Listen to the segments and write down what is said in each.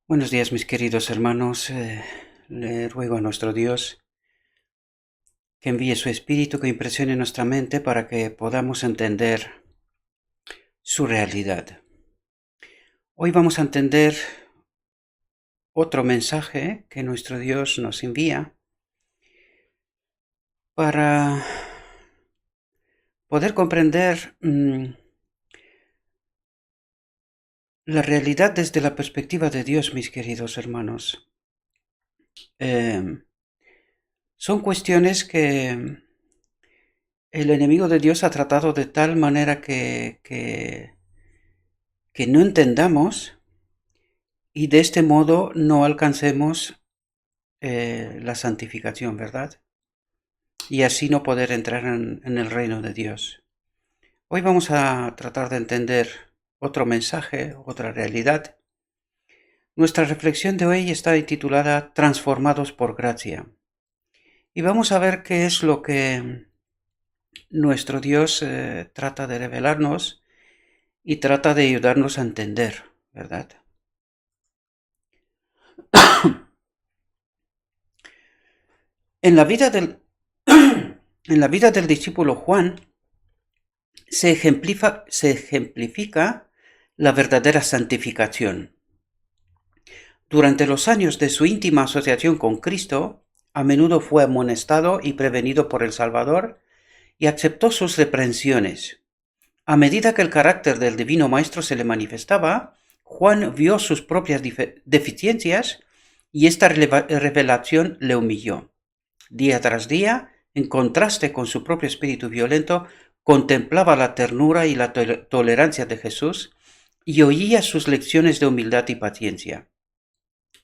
Buenos días, mis queridos hermanos. Le ruego a nuestro Dios que envíe su Espíritu que impresione nuestra mente para que podamos entender su realidad. Hoy vamos a entender otro mensaje que nuestro Dios nos envía para poder comprender la realidad desde la perspectiva de Dios, mis queridos hermanos. Son cuestiones que el enemigo de Dios ha tratado de tal manera que no entendamos y de este modo no alcancemos la santificación, ¿verdad? Y así no poder entrar en el reino de Dios. Hoy vamos a tratar de entender otro mensaje, otra realidad. Nuestra reflexión de hoy está titulada Transformados por gracia. Y vamos a ver qué es lo que nuestro Dios trata de revelarnos y trata de ayudarnos a entender, ¿verdad? En la vida del, en la vida del discípulo Juan se ejemplifica la verdadera santificación. Durante los años de su íntima asociación con Cristo, a menudo fue amonestado y prevenido por el Salvador y aceptó sus reprensiones. A medida que el carácter del Divino Maestro se le manifestaba, Juan vio sus propias deficiencias y esta revelación le humilló. Día tras día, en contraste con su propio espíritu violento, contemplaba la ternura y la tolerancia de Jesús y oía sus lecciones de humildad y paciencia.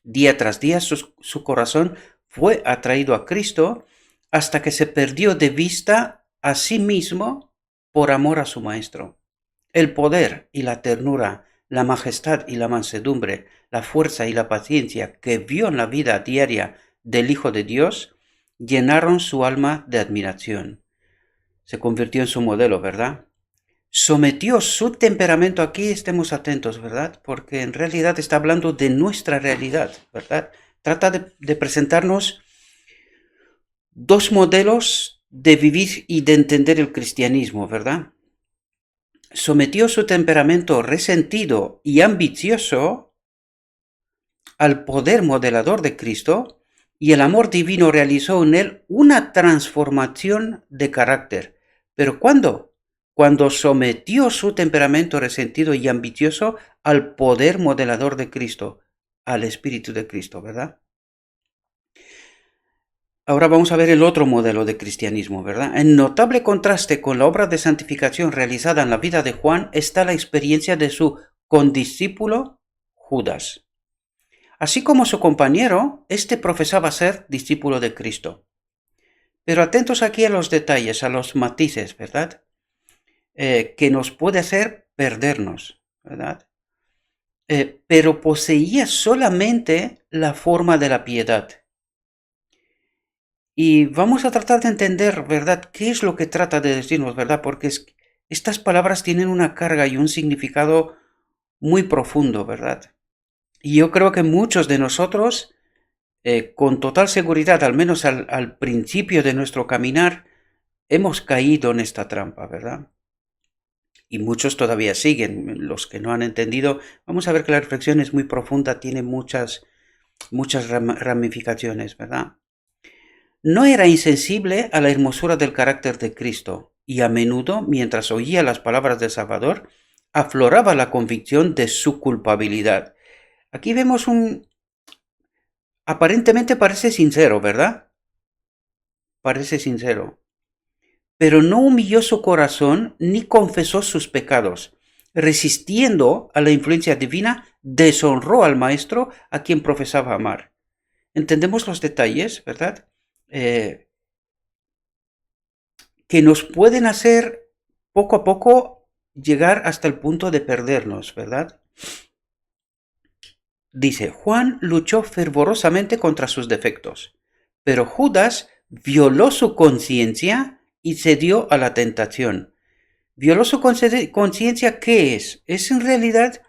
Día tras día su corazón fue atraído a Cristo hasta que se perdió de vista a sí mismo por amor a su Maestro. El poder y la ternura, la majestad y la mansedumbre, la fuerza y la paciencia que vio en la vida diaria del Hijo de Dios llenaron su alma de admiración. Se convirtió en su modelo, ¿verdad? Sometió su temperamento, aquí estemos atentos, ¿verdad? Porque en realidad está hablando de nuestra realidad, ¿verdad? Trata de presentarnos dos modelos de vivir y de entender el cristianismo, ¿verdad? Sometió su temperamento resentido y ambicioso al poder modelador de Cristo y el amor divino realizó en él una transformación de carácter. ¿Pero cuándo? Cuando sometió su temperamento resentido y ambicioso al poder modelador de Cristo, al Espíritu de Cristo, ¿verdad? Ahora vamos a ver el otro modelo de cristianismo, ¿verdad? En notable contraste con la obra de santificación realizada en la vida de Juan está la experiencia de su condiscípulo Judas. Así como su compañero, este profesaba ser discípulo de Cristo. Pero atentos aquí a los detalles, a los matices, ¿verdad? Que nos puede hacer perdernos, ¿verdad? Pero poseía solamente la forma de la piedad. Y vamos a tratar de entender, ¿verdad?, qué es lo que trata de decirnos, ¿verdad? Porque estas palabras tienen una carga y un significado muy profundo, ¿verdad? Y yo creo que muchos de nosotros, con total seguridad, al menos al principio de nuestro caminar, hemos caído en esta trampa, ¿verdad? Y muchos todavía siguen, los que no han entendido. Vamos a ver que la reflexión es muy profunda, tiene muchas ramificaciones, ¿verdad? No era insensible a la hermosura del carácter de Cristo, y a menudo, mientras oía las palabras del Salvador, afloraba la convicción de su culpabilidad. Aquí vemos aparentemente parece sincero, ¿verdad? Parece sincero. Pero no humilló su corazón ni confesó sus pecados. Resistiendo a la influencia divina, deshonró al Maestro a quien profesaba amar. Entendemos los detalles, ¿verdad? Que nos pueden hacer poco a poco llegar hasta el punto de perdernos, ¿verdad? Dice, Juan luchó fervorosamente contra sus defectos, pero Judas violó su conciencia y cedió a la tentación. ¿Violó su conciencia qué es? Es en realidad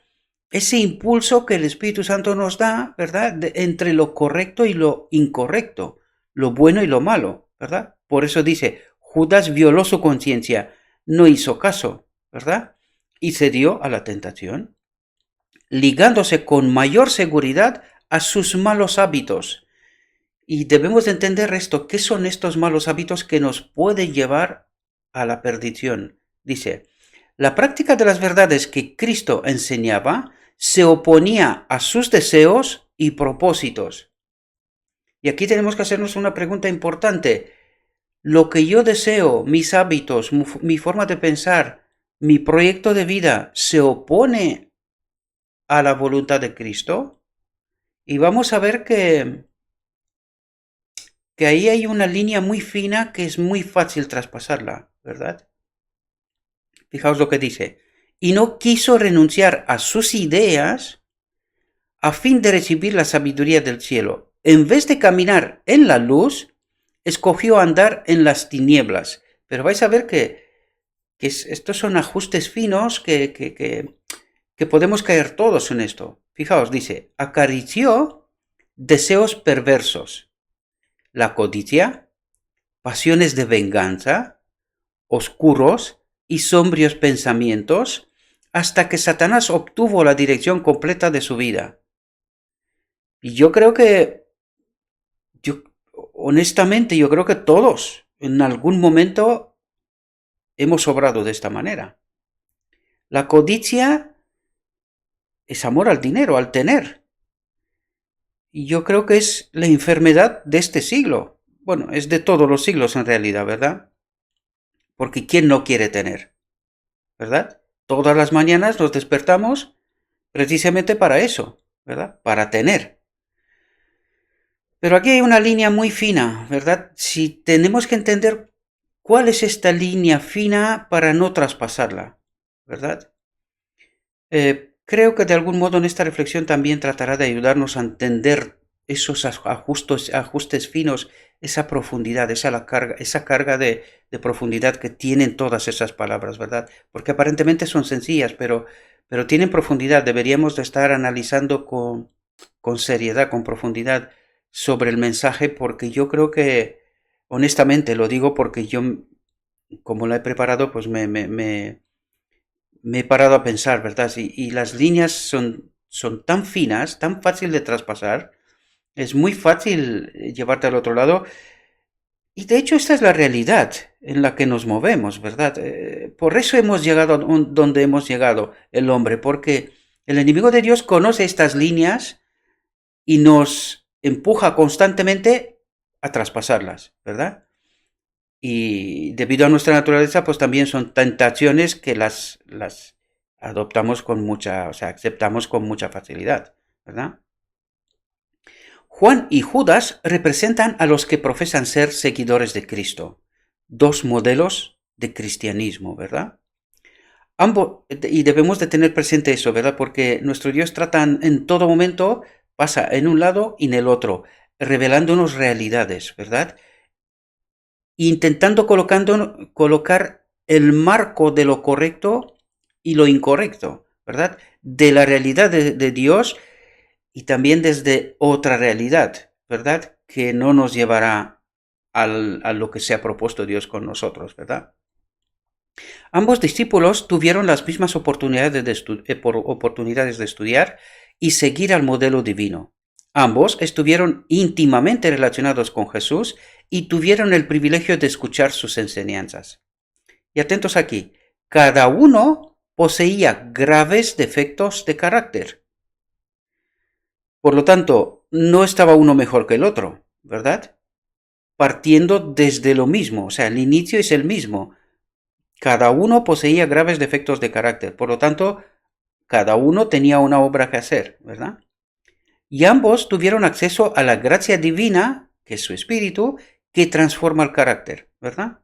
ese impulso que el Espíritu Santo nos da, ¿verdad? Entre lo correcto y lo incorrecto, lo bueno y lo malo, ¿verdad? Por eso dice, Judas violó su conciencia, no hizo caso, ¿verdad? Y cedió a la tentación, ligándose con mayor seguridad a sus malos hábitos. Y debemos de entender esto, ¿qué son estos malos hábitos que nos pueden llevar a la perdición? Dice, la práctica de las verdades que Cristo enseñaba se oponía a sus deseos y propósitos. Y aquí tenemos que hacernos una pregunta importante. ¿Lo que yo deseo, mis hábitos, mi forma de pensar, mi proyecto de vida, se opone a la voluntad de Cristo? Y vamos a ver que ahí hay una línea muy fina que es muy fácil traspasarla, ¿verdad? Fijaos lo que dice. Y no quiso renunciar a sus ideas a fin de recibir la sabiduría del cielo. En vez de caminar en la luz, escogió andar en las tinieblas. Pero vais a ver que estos son ajustes finos que podemos caer todos en esto. Fijaos, dice, acarició deseos perversos, la codicia, pasiones de venganza, oscuros y sombríos pensamientos, hasta que Satanás obtuvo la dirección completa de su vida. Y honestamente, yo creo que todos en algún momento hemos obrado de esta manera. La codicia es amor al dinero, al tener. Y yo creo que es la enfermedad de este siglo. Bueno, es de todos los siglos en realidad, ¿verdad? Porque ¿quién no quiere tener? ¿Verdad? Todas las mañanas nos despertamos precisamente para eso, ¿verdad? Para tener. Pero aquí hay una línea muy fina, ¿verdad? Si tenemos que entender cuál es esta línea fina para no traspasarla, ¿verdad? Creo que de algún modo en esta reflexión también tratará de ayudarnos a entender esos ajustes finos, esa profundidad, esa carga de profundidad que tienen todas esas palabras, ¿verdad? Porque aparentemente son sencillas, pero tienen profundidad. Deberíamos de estar analizando con seriedad, con profundidad sobre el mensaje, porque yo creo que, honestamente, lo digo porque yo, como la he preparado, pues me he parado a pensar, ¿verdad? Y las líneas son tan finas, tan fácil de traspasar, es muy fácil llevarte al otro lado. Y de hecho esta es la realidad en la que nos movemos, ¿verdad? Por eso hemos llegado donde hemos llegado el hombre, porque el enemigo de Dios conoce estas líneas y nos empuja constantemente a traspasarlas, ¿verdad? Y debido a nuestra naturaleza, pues también son tentaciones que las adoptamos aceptamos con mucha facilidad, ¿verdad? Juan y Judas representan a los que profesan ser seguidores de Cristo, dos modelos de cristianismo, ¿verdad? Ambos, y debemos de tener presente eso, ¿verdad? Porque nuestro Dios trata en todo momento, pasa en un lado y en el otro, revelándonos realidades, ¿verdad? Intentando colocar el marco de lo correcto y lo incorrecto, ¿verdad? De la realidad de Dios y también desde otra realidad, ¿verdad? Que no nos llevará a lo que se ha propuesto Dios con nosotros, ¿verdad? Ambos discípulos tuvieron las mismas oportunidades de estudiar y seguir al modelo divino. Ambos estuvieron íntimamente relacionados con Jesús y tuvieron el privilegio de escuchar sus enseñanzas. Y atentos aquí, cada uno poseía graves defectos de carácter. Por lo tanto, no estaba uno mejor que el otro, ¿verdad? Partiendo desde lo mismo, o sea, el inicio es el mismo. Cada uno poseía graves defectos de carácter, por lo tanto, cada uno tenía una obra que hacer, ¿verdad? Y ambos tuvieron acceso a la gracia divina, que es su espíritu, que transforma el carácter, ¿verdad?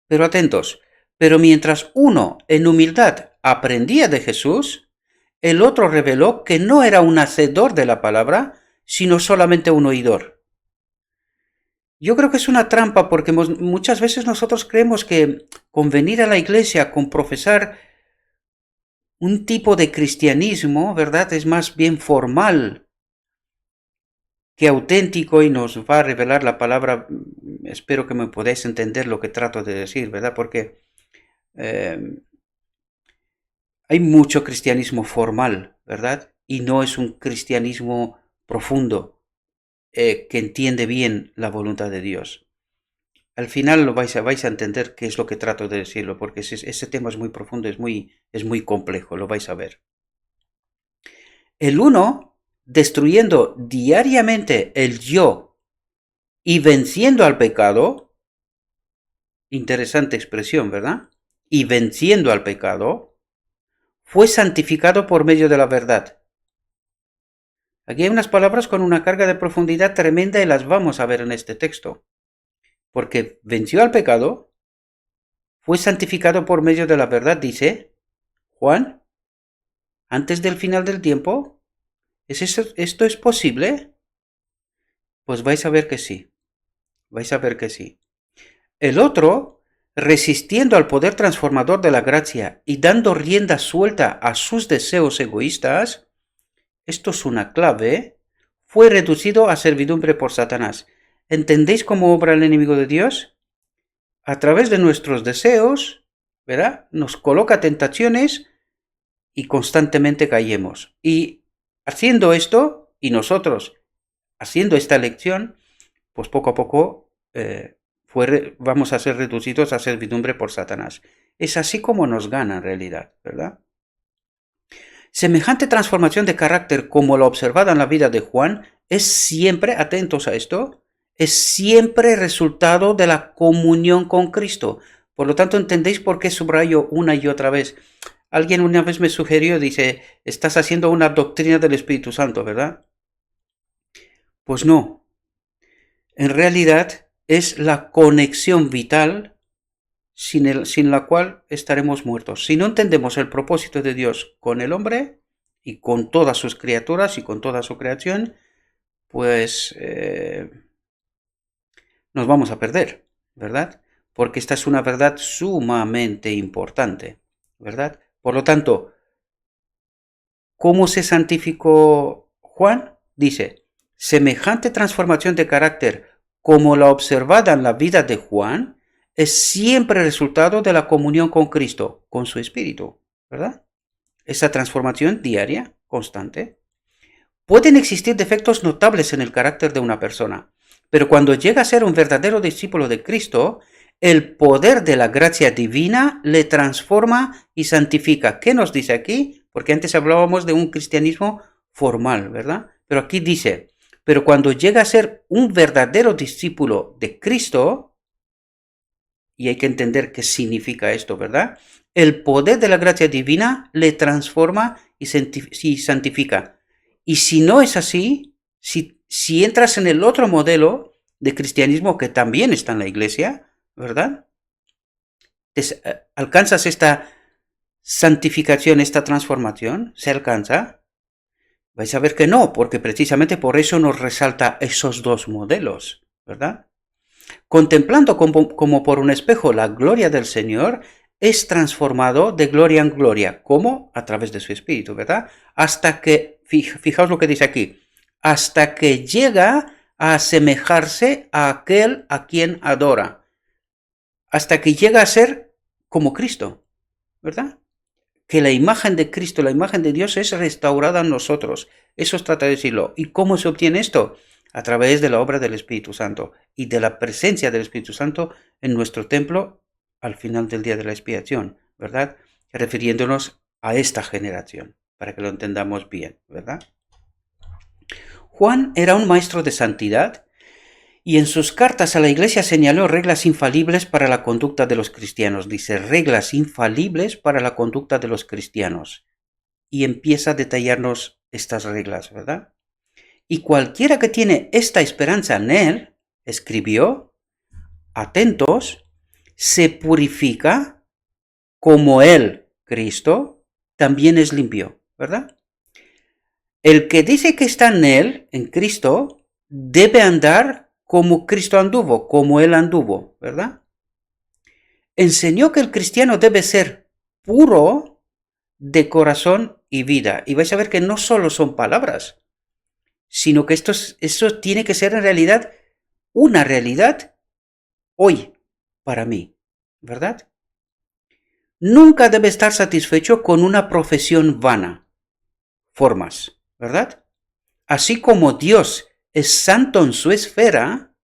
Pero atentos, pero mientras uno en humildad aprendía de Jesús, el otro reveló que no era un hacedor de la palabra, sino solamente un oidor. Yo creo que es una trampa porque muchas veces nosotros creemos que con venir a la iglesia, con profesar un tipo de cristianismo, ¿verdad? Es más bien formal que auténtico y nos va a revelar la palabra. Espero que me podáis entender lo que trato de decir, ¿verdad? Porque hay mucho cristianismo formal, ¿verdad? Y no es un cristianismo profundo, que entiende bien la voluntad de Dios. Al final lo vais a entender qué es lo que trato de decirlo, porque ese tema es muy profundo, es muy complejo, lo vais a ver. El uno, destruyendo diariamente el yo y venciendo al pecado, interesante expresión, ¿verdad? Y venciendo al pecado, fue santificado por medio de la verdad. Aquí hay unas palabras con una carga de profundidad tremenda y las vamos a ver en este texto. Porque venció al pecado, fue santificado por medio de la verdad, dice Juan, antes del final del tiempo. ¿Esto es posible? Pues vais a ver que sí, vais a ver que sí. El otro, resistiendo al poder transformador de la gracia y dando rienda suelta a sus deseos egoístas, esto es una clave, fue reducido a servidumbre por Satanás. ¿Entendéis cómo obra el enemigo de Dios? A través de nuestros deseos, ¿verdad? Nos coloca tentaciones y constantemente caemos. Y haciendo esto, y nosotros haciendo esta elección, pues poco a poco vamos a ser reducidos a servidumbre por Satanás. Es así como nos gana en realidad, ¿verdad? Semejante transformación de carácter como la observada en la vida de Juan es siempre, atentos a esto, es siempre resultado de la comunión con Cristo. Por lo tanto, ¿entendéis por qué subrayo una y otra vez? Alguien una vez me sugirió, dice, estás haciendo una doctrina del Espíritu Santo, ¿verdad? Pues no. En realidad es la conexión vital sin la cual estaremos muertos. Si no entendemos el propósito de Dios con el hombre y con todas sus criaturas y con toda su creación, pues nos vamos a perder, ¿verdad? Porque esta es una verdad sumamente importante, ¿verdad? Por lo tanto, ¿cómo se santificó Juan? Dice, semejante transformación de carácter como la observada en la vida de Juan es siempre resultado de la comunión con Cristo, con su Espíritu, ¿verdad? Esa transformación diaria, constante. Pueden existir defectos notables en el carácter de una persona, pero cuando llega a ser un verdadero discípulo de Cristo, el poder de la gracia divina le transforma y santifica. ¿Qué nos dice aquí? Porque antes hablábamos de un cristianismo formal, ¿verdad? Pero aquí dice, pero cuando llega a ser un verdadero discípulo de Cristo, y hay que entender qué significa esto, ¿verdad? El poder de la gracia divina le transforma y santifica. Y si no es así, si entras en el otro modelo de cristianismo que también está en la iglesia, ¿verdad? ¿Alcanzas esta santificación, esta transformación? ¿Se alcanza? Vais a ver que no, porque precisamente por eso nos resalta esos dos modelos, ¿verdad? Contemplando como por un espejo la gloria del Señor, es transformado de gloria en gloria. ¿Cómo? A través de su Espíritu, ¿verdad? Hasta que, fijaos lo que dice aquí, hasta que llega a asemejarse a aquel a quien adora. Hasta que llega a ser como Cristo, ¿verdad? Que la imagen de Cristo, la imagen de Dios es restaurada en nosotros. Eso es trata de decirlo. ¿Y cómo se obtiene esto? A través de la obra del Espíritu Santo y de la presencia del Espíritu Santo en nuestro templo al final del día de la expiación, ¿verdad? Refiriéndonos a esta generación, para que lo entendamos bien, ¿verdad? Juan era un maestro de santidad y en sus cartas a la iglesia señaló reglas infalibles para la conducta de los cristianos. Dice, reglas infalibles para la conducta de los cristianos. Y empieza a detallarnos estas reglas, ¿verdad? Y cualquiera que tiene esta esperanza en él, escribió, atentos, se purifica como él, Cristo, también es limpio, ¿verdad? El que dice que está en él, en Cristo, debe andar como Cristo anduvo, como él anduvo, ¿verdad? Enseñó que el cristiano debe ser puro de corazón y vida. Y vais a ver que no solo son palabras, sino que esto tiene que ser en realidad una realidad hoy para mí, ¿verdad? Nunca debe estar satisfecho con una profesión vana, formas, ¿verdad? Así como Dios es santo en su esfera,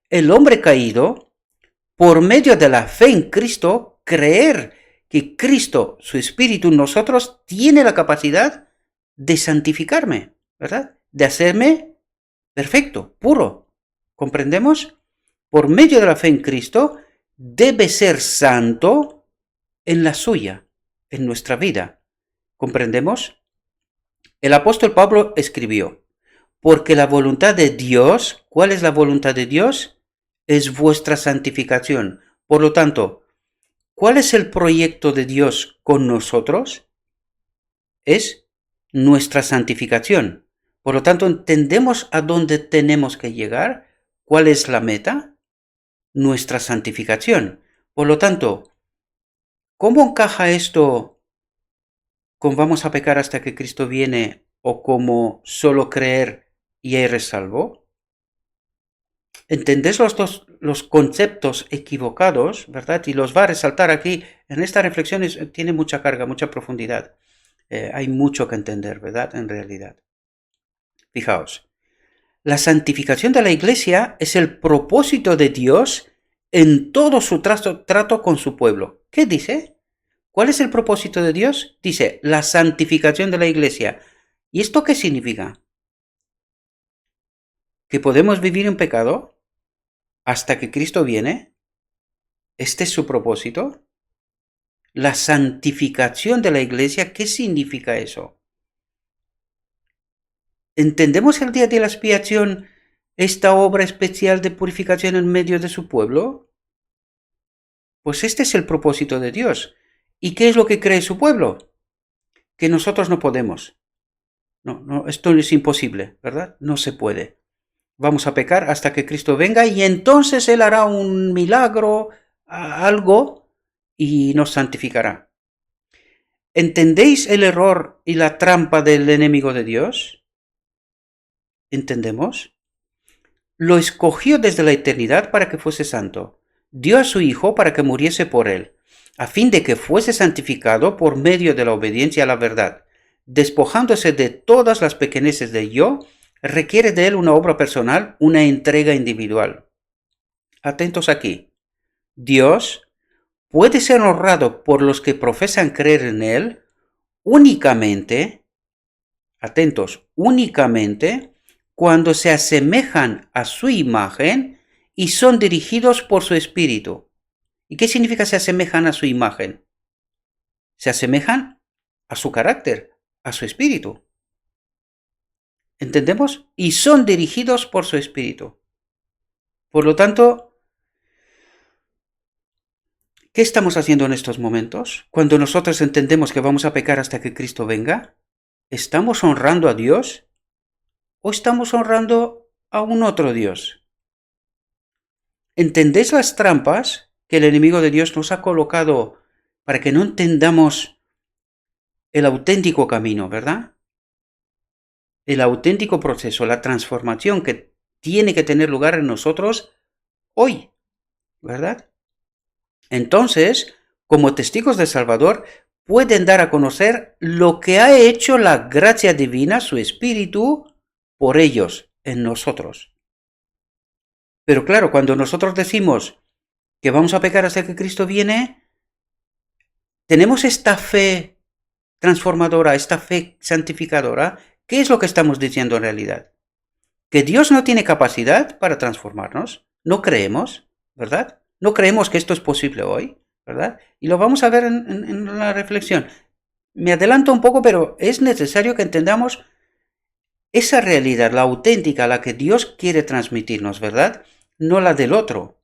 el hombre caído, por medio de la fe en Cristo, creer que Cristo, su Espíritu en nosotros, tiene la capacidad de santificarme, ¿verdad? De hacerme perfecto, puro. ¿Comprendemos? Por medio de la fe en Cristo, debe ser santo en la suya, en nuestra vida. ¿Comprendemos? El apóstol Pablo escribió, porque la voluntad de Dios, ¿cuál es la voluntad de Dios? Es vuestra santificación. Por lo tanto, ¿cuál es el proyecto de Dios con nosotros? Es nuestra santificación. Por lo tanto, ¿entendemos a dónde tenemos que llegar? ¿Cuál es la meta? Nuestra santificación. Por lo tanto, ¿cómo encaja esto con vamos a pecar hasta que Cristo viene o como solo creer y eres salvo? ¿Entendés los conceptos equivocados, verdad? Y los va a resaltar aquí. En esta reflexión tiene mucha carga, mucha profundidad. Hay mucho que entender, ¿verdad? En realidad. Fijaos, la santificación de la Iglesia es el propósito de Dios en todo su trato con su pueblo. ¿Qué dice? ¿Cuál es el propósito de Dios? Dice, la santificación de la Iglesia. ¿Y esto qué significa? ¿Que podemos vivir en pecado hasta que Cristo viene? ¿Este es su propósito? La santificación de la Iglesia, ¿qué significa eso? ¿Entendemos el día de la expiación, esta obra especial de purificación en medio de su pueblo? Pues este es el propósito de Dios. ¿Y qué es lo que cree su pueblo? Que nosotros no podemos. No, esto es imposible, ¿verdad? No se puede. Vamos a pecar hasta que Cristo venga y entonces Él hará un milagro, algo, y nos santificará. ¿Entendéis el error y la trampa del enemigo de Dios? ¿Entendemos? Lo escogió desde la eternidad para que fuese santo. Dio a su Hijo para que muriese por él, a fin de que fuese santificado por medio de la obediencia a la verdad. Despojándose de todas las pequeñeces del yo, requiere de él una obra personal, una entrega individual. Atentos aquí. Dios puede ser honrado por los que profesan creer en él únicamente, atentos, únicamente cuando se asemejan a su imagen y son dirigidos por su espíritu. ¿Y qué significa se asemejan a su imagen? Se asemejan a su carácter, a su espíritu. ¿Entendemos? Y son dirigidos por su espíritu. Por lo tanto, ¿qué estamos haciendo en estos momentos? Cuando nosotros entendemos que vamos a pecar hasta que Cristo venga, ¿estamos honrando a Dios o estamos honrando a un otro Dios? ¿Entendéis las trampas que el enemigo de Dios nos ha colocado para que no entendamos el auténtico camino, verdad? El auténtico proceso, la transformación que tiene que tener lugar en nosotros hoy, ¿verdad? Entonces, como testigos del Salvador, pueden dar a conocer lo que ha hecho la gracia divina, su Espíritu, por ellos, en nosotros. Pero claro, cuando nosotros decimos que vamos a pecar hasta que Cristo viene, tenemos esta fe transformadora, esta fe santificadora. ¿Qué es lo que estamos diciendo en realidad? Que Dios no tiene capacidad para transformarnos. No creemos, ¿verdad? No creemos que esto es posible hoy, ¿verdad? Y lo vamos a ver en la reflexión. Me adelanto un poco, pero es necesario que entendamos esa realidad, la auténtica, la que Dios quiere transmitirnos, ¿verdad? No la del otro,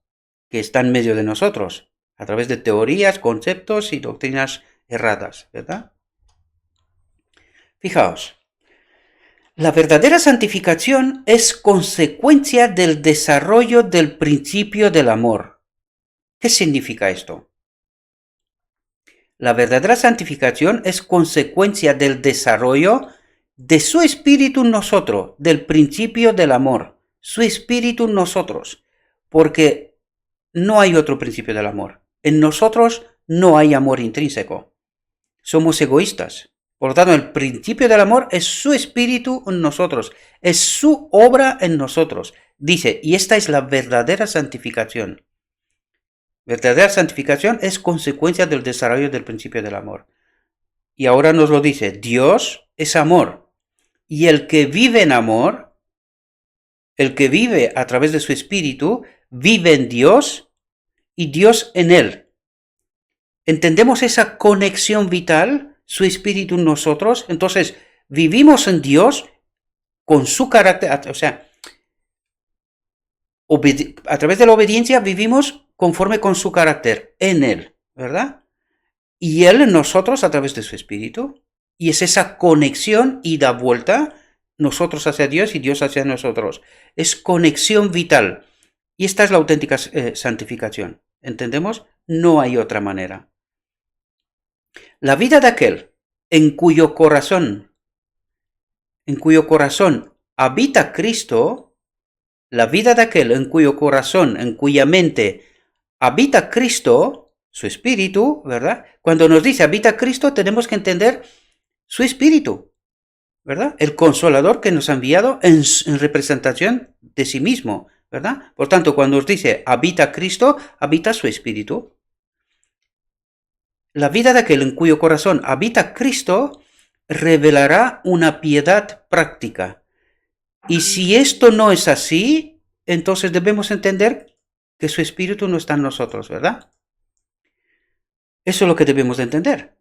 que está en medio de nosotros, a través de teorías, conceptos y doctrinas erradas, ¿verdad? Fijaos, la verdadera santificación es consecuencia del desarrollo del principio del amor. ¿Qué significa esto? La verdadera santificación es consecuencia del desarrollo de su espíritu en nosotros, del principio del amor, su espíritu en nosotros, porque no hay otro principio del amor. En nosotros no hay amor intrínseco. Somos egoístas. Por lo tanto, el principio del amor es su espíritu en nosotros, es su obra en nosotros. Dice, y esta es la verdadera santificación. Verdadera santificación es consecuencia del desarrollo del principio del amor. Y ahora nos lo dice, Dios es amor. Y el que vive en amor, el que vive a través de su espíritu, vive en Dios y Dios en él. ¿Entendemos esa conexión vital? Su espíritu en nosotros. Entonces, vivimos en Dios con su carácter, o sea, a través de la obediencia vivimos conforme con su carácter en él, ¿verdad? Y él en nosotros a través de su espíritu. Y es esa conexión ida vuelta, nosotros hacia Dios y Dios hacia nosotros. Es conexión vital. Y esta es la auténtica santificación. ¿Entendemos? No hay otra manera. La vida de aquel en cuyo corazón habita Cristo, la vida de aquel en cuyo corazón, en cuya mente habita Cristo, su espíritu, ¿verdad? Cuando nos dice habita Cristo, tenemos que entender su espíritu, ¿verdad? El consolador que nos ha enviado en representación de sí mismo, ¿verdad? Por tanto, cuando nos dice habita Cristo, habita su espíritu. La vida de aquel en cuyo corazón habita Cristo revelará una piedad práctica. Y si esto no es así, entonces debemos entender que su espíritu no está en nosotros, ¿verdad? Eso es lo que debemos de entender.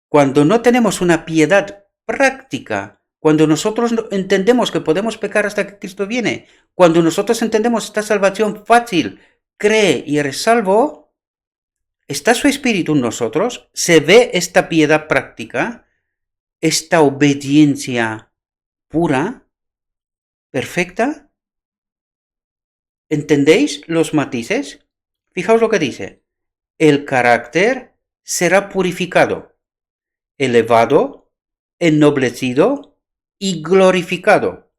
Cuando no tenemos una piedad práctica, cuando nosotros entendemos que podemos pecar hasta que Cristo viene, cuando nosotros entendemos esta salvación fácil, cree y eres salvo, está su espíritu en nosotros, se ve esta piedad práctica, esta obediencia pura, perfecta. ¿Entendéis los matices? Fijaos lo que dice. El carácter será purificado, elevado, ennoblecido y glorificado.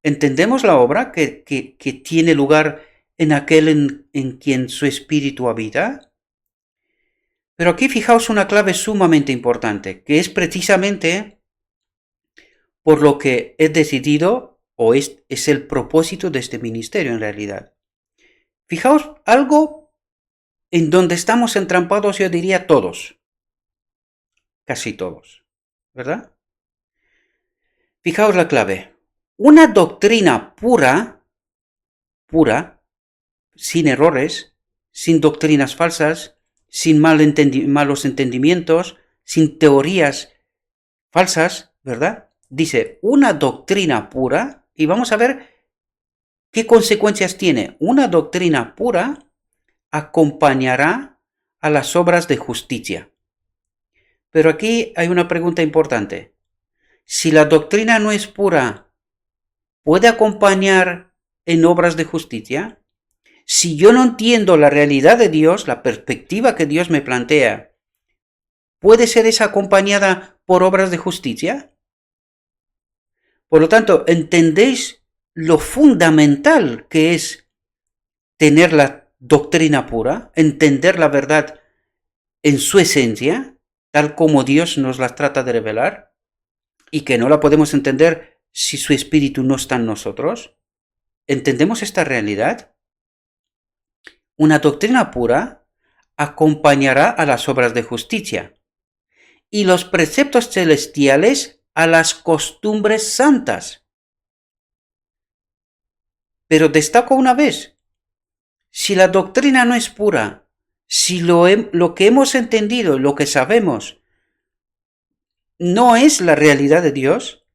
¿Entendemos la obra que tiene lugar en aquel en quien su espíritu habita? Pero aquí fijaos una clave sumamente importante, que es precisamente por lo que he decidido, o es el propósito de este ministerio en realidad. Fijaos algo en donde estamos entrampados, yo diría todos, casi todos, ¿verdad? Fijaos la clave. Una doctrina pura, sin errores, sin doctrinas falsas, sin malos entendimientos, sin teorías falsas, ¿verdad? Dice, una doctrina pura, y vamos a ver qué consecuencias tiene. Una doctrina pura acompañará a las obras de justicia. Pero aquí hay una pregunta importante. Si la doctrina no es pura, ¿puede acompañar en obras de justicia? Si yo no entiendo la realidad de Dios, la perspectiva que Dios me plantea, ¿puede ser esa acompañada por obras de justicia? Por lo tanto, ¿entendéis lo fundamental que es tener la doctrina pura, entender la verdad en su esencia, tal como Dios nos la trata de revelar, y que no la podemos entender si su espíritu no está en nosotros? ¿Entendemos esta realidad? Una doctrina pura acompañará a las obras de justicia y los preceptos celestiales a las costumbres santas. Pero destaco una vez, si la doctrina no es pura, si lo que hemos entendido, lo que sabemos, no es la realidad de Dios,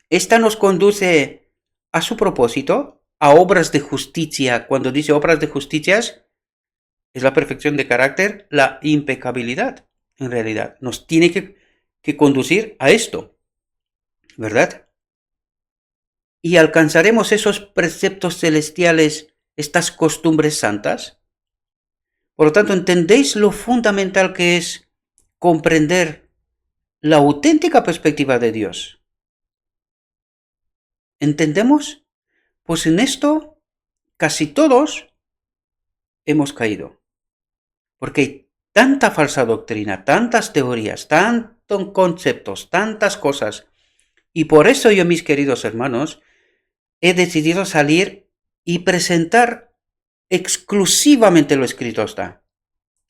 esta nos conduce a su propósito, a obras de justicia. Cuando dice obras de justicia, es la perfección de carácter, la impecabilidad, en realidad. Nos tiene que conducir a esto, ¿verdad? Y alcanzaremos esos preceptos celestiales, estas costumbres santas. Por lo tanto, ¿entendéis lo fundamental que es comprender la auténtica perspectiva de Dios? ¿Entendemos? Pues en esto casi todos hemos caído. Porque hay tanta falsa doctrina, tantas teorías, tantos conceptos, tantas cosas. Y por eso yo, mis queridos hermanos, he decidido salir y presentar exclusivamente lo escrito está.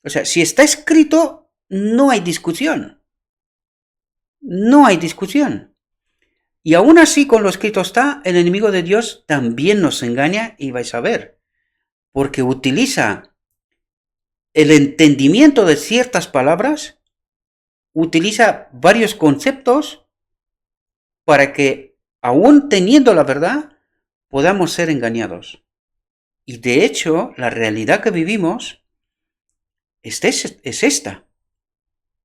O sea, si está escrito, no hay discusión. No hay discusión. Y aún así, con lo escrito está, el enemigo de Dios también nos engaña y vais a ver. Porque utiliza el entendimiento de ciertas palabras, utiliza varios conceptos para que, aún teniendo la verdad, podamos ser engañados. Y de hecho, la realidad que vivimos es esta.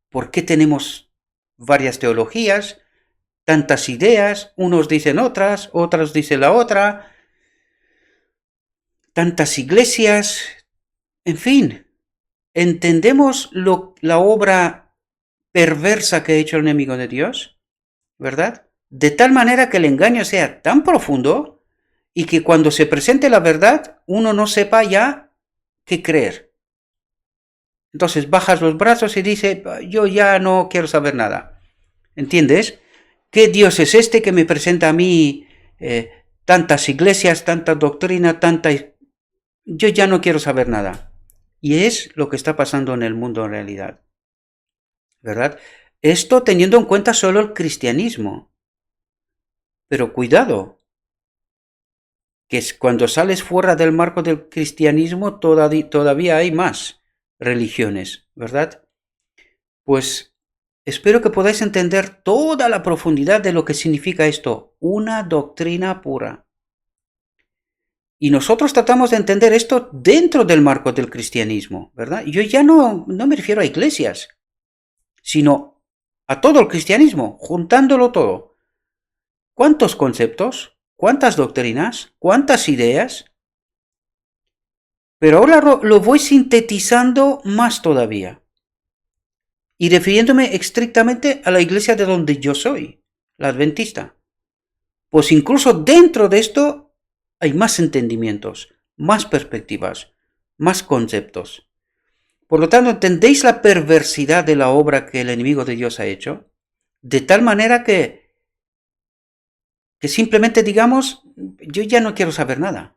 ¿Por qué tenemos varias teologías, tantas ideas? Unos dicen otras, otros dicen la otra, tantas iglesias, en fin. ¿Entendemos la obra perversa que ha hecho el enemigo de Dios? ¿Verdad? De tal manera que el engaño sea tan profundo y que cuando se presente la verdad uno no sepa ya qué creer. Entonces bajas los brazos y dice, yo ya no quiero saber nada. ¿Entiendes? ¿Qué Dios es este que me presenta a mí tantas iglesias, tanta doctrina, Yo ya no quiero saber nada. Y es lo que está pasando en el mundo en realidad. ¿Verdad? Esto teniendo en cuenta solo el cristianismo. Pero cuidado, que es cuando sales fuera del marco del cristianismo todavía hay más religiones, ¿verdad? Pues espero que podáis entender toda la profundidad de lo que significa esto, una doctrina pura. Y nosotros tratamos de entender esto dentro del marco del cristianismo, ¿verdad? Yo ya no me refiero a iglesias, sino a todo el cristianismo, juntándolo todo. ¿Cuántos conceptos? ¿Cuántas doctrinas? ¿Cuántas ideas? Pero ahora lo voy sintetizando más todavía. Y refiriéndome estrictamente a la iglesia de donde yo soy, la adventista. Pues incluso dentro de esto hay más entendimientos, más perspectivas, más conceptos. Por lo tanto, ¿entendéis la perversidad de la obra que el enemigo de Dios ha hecho? De tal manera que simplemente digamos, yo ya no quiero saber nada.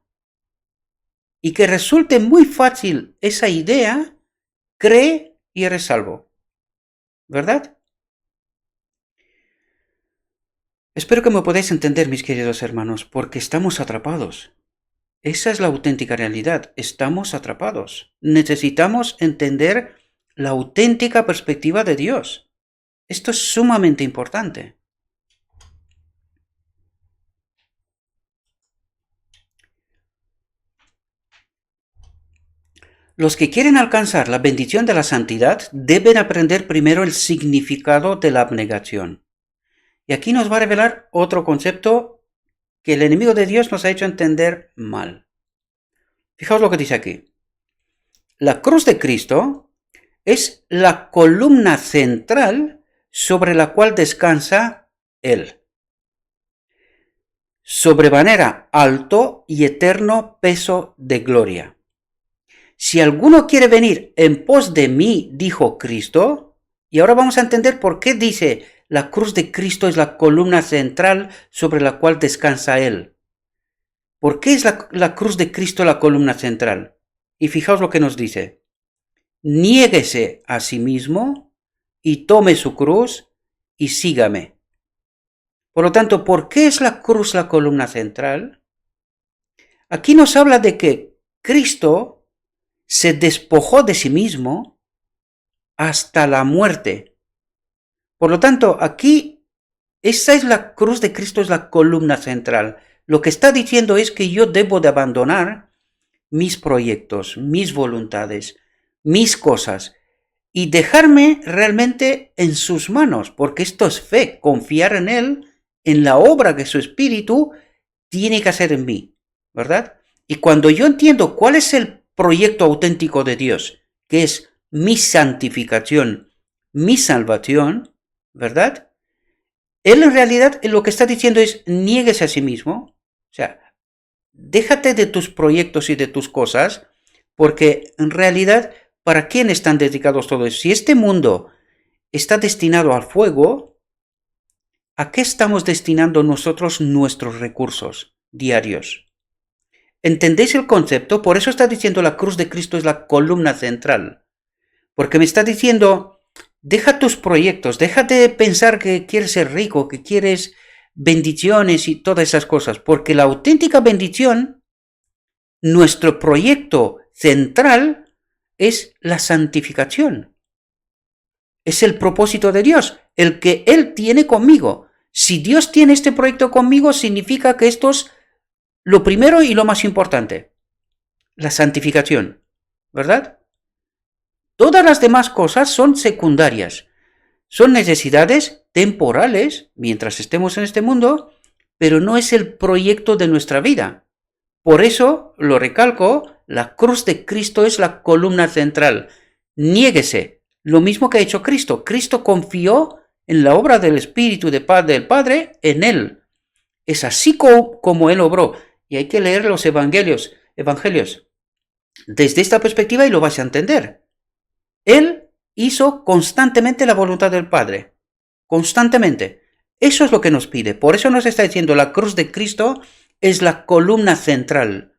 Y que resulte muy fácil esa idea, cree y eres salvo. ¿Verdad? Espero que me podáis entender, mis queridos hermanos, porque estamos atrapados. Esa es la auténtica realidad. Estamos atrapados. Necesitamos entender la auténtica perspectiva de Dios. Esto es sumamente importante. Los que quieren alcanzar la bendición de la santidad deben aprender primero el significado de la abnegación. Y aquí nos va a revelar otro concepto que el enemigo de Dios nos ha hecho entender mal. Fijaos lo que dice aquí. La cruz de Cristo es la columna central sobre la cual descansa Él. Sobremanera alto y eterno peso de gloria. Si alguno quiere venir en pos de mí, dijo Cristo, y ahora vamos a entender por qué dice la cruz de Cristo es la columna central sobre la cual descansa Él. ¿Por qué es la cruz de Cristo la columna central? Y fijaos lo que nos dice. Niéguese a sí mismo y tome su cruz y sígame. Por lo tanto, ¿por qué es la cruz la columna central? Aquí nos habla de que Cristo se despojó de sí mismo hasta la muerte. Por lo tanto, aquí, esa es la cruz de Cristo, es la columna central. Lo que está diciendo es que yo debo de abandonar mis proyectos, mis voluntades, mis cosas, y dejarme realmente en sus manos, porque esto es fe, confiar en Él, en la obra que su Espíritu tiene que hacer en mí, ¿verdad? Y cuando yo entiendo cuál es el proyecto auténtico de Dios, que es mi santificación, mi salvación, ¿verdad? Él en realidad lo que está diciendo es niéguese a sí mismo, o sea, déjate de tus proyectos y de tus cosas, porque en realidad, ¿para quién están dedicados todos? Si este mundo está destinado al fuego, ¿a qué estamos destinando nosotros nuestros recursos diarios? ¿Entendéis el concepto? Por eso está diciendo la cruz de Cristo es la columna central. Porque me está diciendo, deja tus proyectos, déjate de pensar que quieres ser rico, que quieres bendiciones y todas esas cosas. Porque la auténtica bendición, nuestro proyecto central es la santificación. Es el propósito de Dios, el que Él tiene conmigo. Si Dios tiene este proyecto conmigo, significa que esto es lo primero y lo más importante. La santificación, ¿verdad? Todas las demás cosas son secundarias. Son necesidades temporales mientras estemos en este mundo, pero no es el proyecto de nuestra vida. Por eso, lo recalco, la cruz de Cristo es la columna central. Niéguese. Lo mismo que ha hecho Cristo. Cristo confió en la obra del Espíritu del Padre en Él. Es así como Él obró. Y hay que leer los evangelios desde esta perspectiva y lo vas a entender. Él hizo constantemente la voluntad del Padre. Constantemente. Eso es lo que nos pide. Por eso nos está diciendo la cruz de Cristo es la columna central.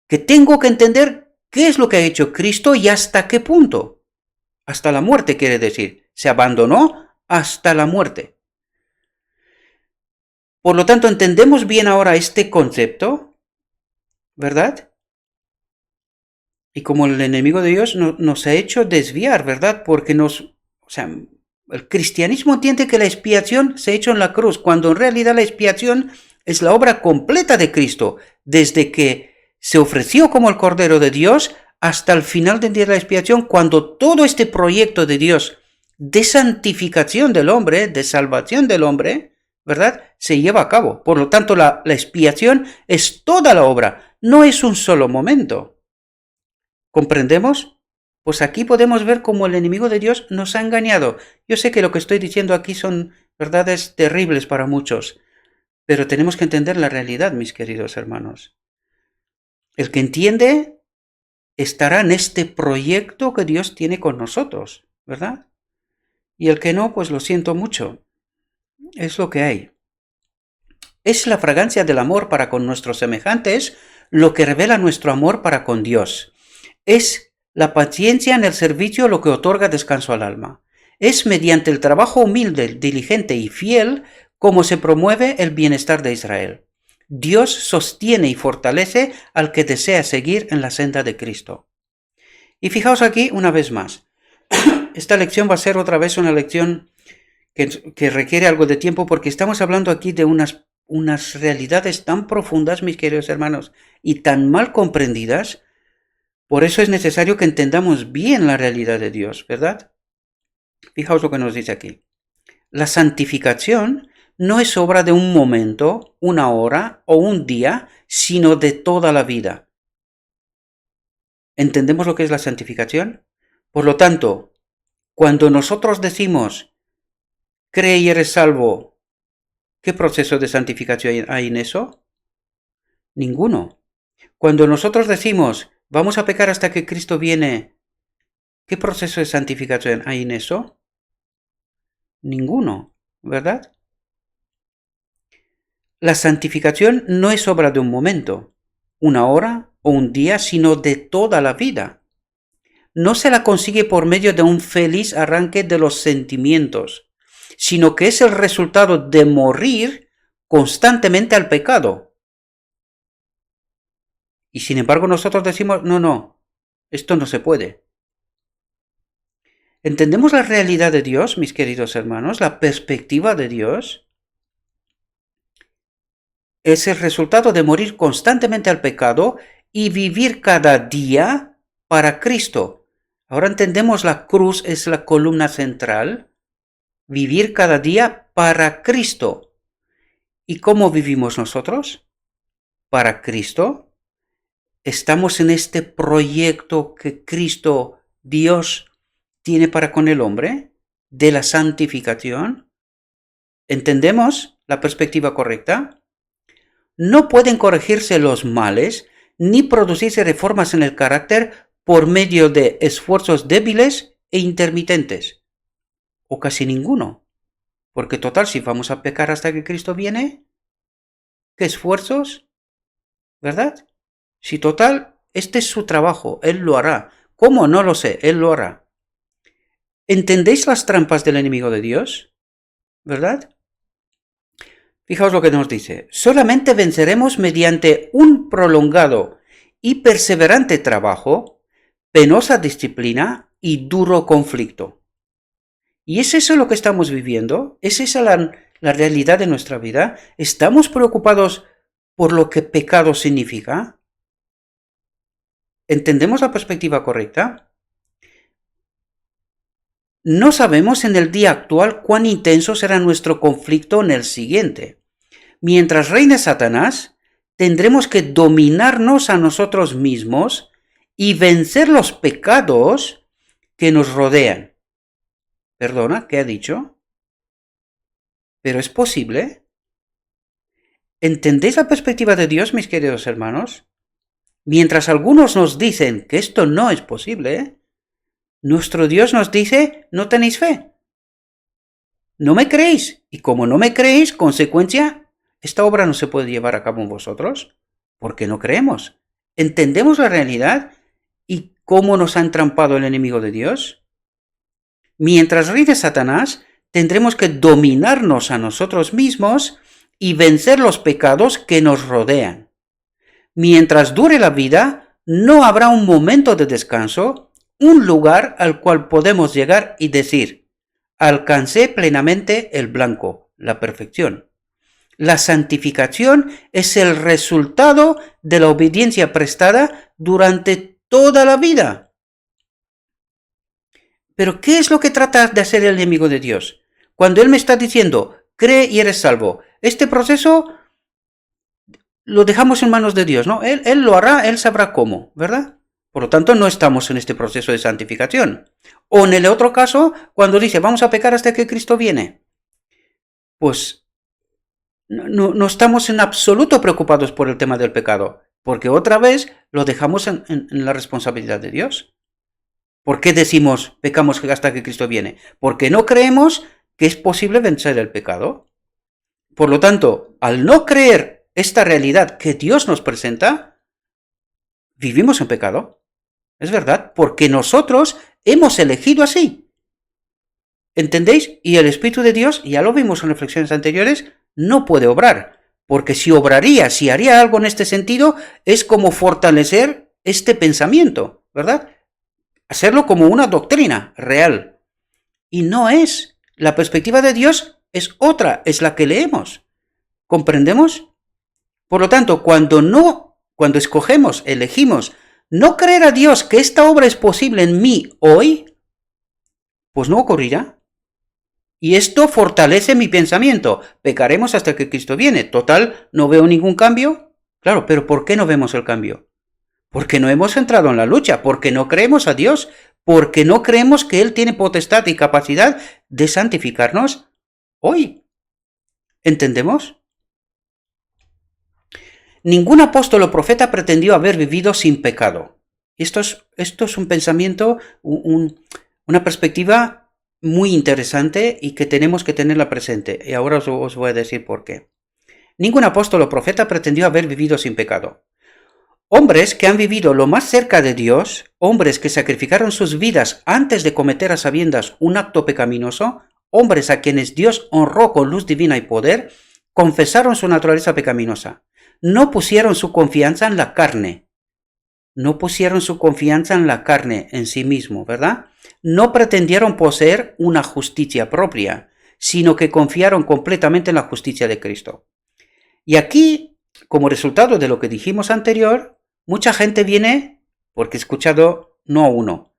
Que tengo que entender qué es lo que ha hecho Cristo y hasta qué punto. Hasta la muerte quiere decir. Se abandonó hasta la muerte. Por lo tanto, entendemos bien ahora este concepto, ¿verdad? Y como el enemigo de Dios nos ha hecho desviar, ¿verdad? Porque el cristianismo entiende que la expiación se ha hecho en la cruz, cuando en realidad la expiación es la obra completa de Cristo, desde que se ofreció como el Cordero de Dios hasta el final del día de la expiación, cuando todo este proyecto de Dios de santificación del hombre, de salvación del hombre, ¿verdad? Se lleva a cabo. Por lo tanto, la expiación es toda la obra, no es un solo momento. ¿Comprendemos? Pues aquí podemos ver cómo el enemigo de Dios nos ha engañado. Yo sé que lo que estoy diciendo aquí son verdades terribles para muchos, pero tenemos que entender la realidad, mis queridos hermanos. El que entiende estará en este proyecto que Dios tiene con nosotros, ¿verdad? Y el que no, pues lo siento mucho. Es lo que hay. Es la fragancia del amor para con nuestros semejantes lo que revela nuestro amor para con Dios. Es la paciencia en el servicio lo que otorga descanso al alma. Es mediante el trabajo humilde, diligente y fiel como se promueve el bienestar de Israel. Dios sostiene y fortalece al que desea seguir en la senda de Cristo. Y fijaos aquí una vez más. Esta lección va a ser otra vez una lección que requiere algo de tiempo porque estamos hablando aquí de unas realidades tan profundas, mis queridos hermanos, y tan mal comprendidas. Por eso es necesario que entendamos bien la realidad de Dios, ¿verdad? Fijaos lo que nos dice aquí. La santificación no es obra de un momento, una hora o un día, sino de toda la vida. ¿Entendemos lo que es la santificación? Por lo tanto, cuando nosotros decimos, cree y eres salvo, ¿qué proceso de santificación hay en eso? Ninguno. Cuando nosotros decimos, vamos a pecar hasta que Cristo viene, ¿qué proceso de santificación hay en eso? Ninguno, ¿verdad? La santificación no es obra de un momento, una hora o un día, sino de toda la vida. No se la consigue por medio de un feliz arranque de los sentimientos, sino que es el resultado de morir constantemente al pecado. Y sin embargo nosotros decimos, no, esto no se puede. ¿Entendemos la realidad de Dios, mis queridos hermanos? La perspectiva de Dios es el resultado de morir constantemente al pecado y vivir cada día para Cristo. Ahora entendemos la cruz es la columna central. Vivir cada día para Cristo. ¿Y cómo vivimos nosotros? Para Cristo. Estamos en este proyecto que Cristo Dios tiene para con el hombre de la santificación. ¿Entendemos la perspectiva correcta? No pueden corregirse los males ni producirse reformas en el carácter por medio de esfuerzos débiles e intermitentes, o casi ninguno. Porque total, si vamos a pecar hasta que Cristo viene, ¿qué esfuerzos? ¿Verdad? Si total, este es su trabajo, Él lo hará. ¿Cómo? No lo sé, Él lo hará. ¿Entendéis las trampas del enemigo de Dios? ¿Verdad? Fijaos lo que nos dice. Solamente venceremos mediante un prolongado y perseverante trabajo, penosa disciplina y duro conflicto. ¿Y es eso lo que estamos viviendo? ¿Es esa la realidad de nuestra vida? ¿Estamos preocupados por lo que pecado significa? ¿Entendemos la perspectiva correcta? No sabemos en el día actual cuán intenso será nuestro conflicto en el siguiente. Mientras reine Satanás, tendremos que dominarnos a nosotros mismos y vencer los pecados que nos rodean. Perdona, ¿qué ha dicho? ¿Pero es posible? ¿Entendéis la perspectiva de Dios, mis queridos hermanos? Mientras algunos nos dicen que esto no es posible, nuestro Dios nos dice, no tenéis fe. No me creéis. Y como no me creéis, consecuencia, esta obra no se puede llevar a cabo en vosotros, porque no creemos. ¿Entendemos la realidad y cómo nos ha entrampado el enemigo de Dios? Mientras reine Satanás, tendremos que dominarnos a nosotros mismos y vencer los pecados que nos rodean. Mientras dure la vida, no habrá un momento de descanso, un lugar al cual podemos llegar y decir, alcancé plenamente el blanco, la perfección. La santificación es el resultado de la obediencia prestada durante toda la vida. Pero ¿qué es lo que trata de hacer el enemigo de Dios? Cuando Él me está diciendo, cree y eres salvo, este proceso lo dejamos en manos de Dios, ¿no? Él lo hará, Él sabrá cómo, ¿verdad? Por lo tanto, no estamos en este proceso de santificación. O en el otro caso, cuando dice, vamos a pecar hasta que Cristo viene. Pues no estamos en absoluto preocupados por el tema del pecado, porque otra vez lo dejamos en la responsabilidad de Dios. ¿Por qué decimos pecamos hasta que Cristo viene? Porque no creemos que es posible vencer el pecado. Por lo tanto, al no creer esta realidad que Dios nos presenta, vivimos en pecado. Es verdad, porque nosotros hemos elegido así. ¿Entendéis? Y el Espíritu de Dios, ya lo vimos en reflexiones anteriores, no puede obrar. Porque si obraría, si haría algo en este sentido, es como fortalecer este pensamiento, ¿verdad? Hacerlo como una doctrina real. Y no es. La perspectiva de Dios es otra, es la que leemos. ¿Comprendemos? Por lo tanto, cuando escogemos, elegimos no creer a Dios que esta obra es posible en mí hoy, pues no ocurrirá. Y esto fortalece mi pensamiento. Pecaremos hasta que Cristo viene. Total, no veo ningún cambio. Claro, pero ¿por qué no vemos el cambio? Porque no hemos entrado en la lucha, porque no creemos a Dios, porque no creemos que Él tiene potestad y capacidad de santificarnos hoy. ¿Entendemos? Ningún apóstol o profeta pretendió haber vivido sin pecado. Esto es un pensamiento, una perspectiva muy interesante y que tenemos que tenerla presente. Y ahora os voy a decir por qué. Ningún apóstol o profeta pretendió haber vivido sin pecado. Hombres que han vivido lo más cerca de Dios, hombres que sacrificaron sus vidas antes de cometer a sabiendas un acto pecaminoso, hombres a quienes Dios honró con luz divina y poder, confesaron su naturaleza pecaminosa. No pusieron su confianza en la carne. No pusieron su confianza en la carne en sí mismo, ¿verdad? No pretendieron poseer una justicia propia, sino que confiaron completamente en la justicia de Cristo. Y aquí, como resultado de lo que dijimos anterior, mucha gente viene, porque he escuchado no a uno,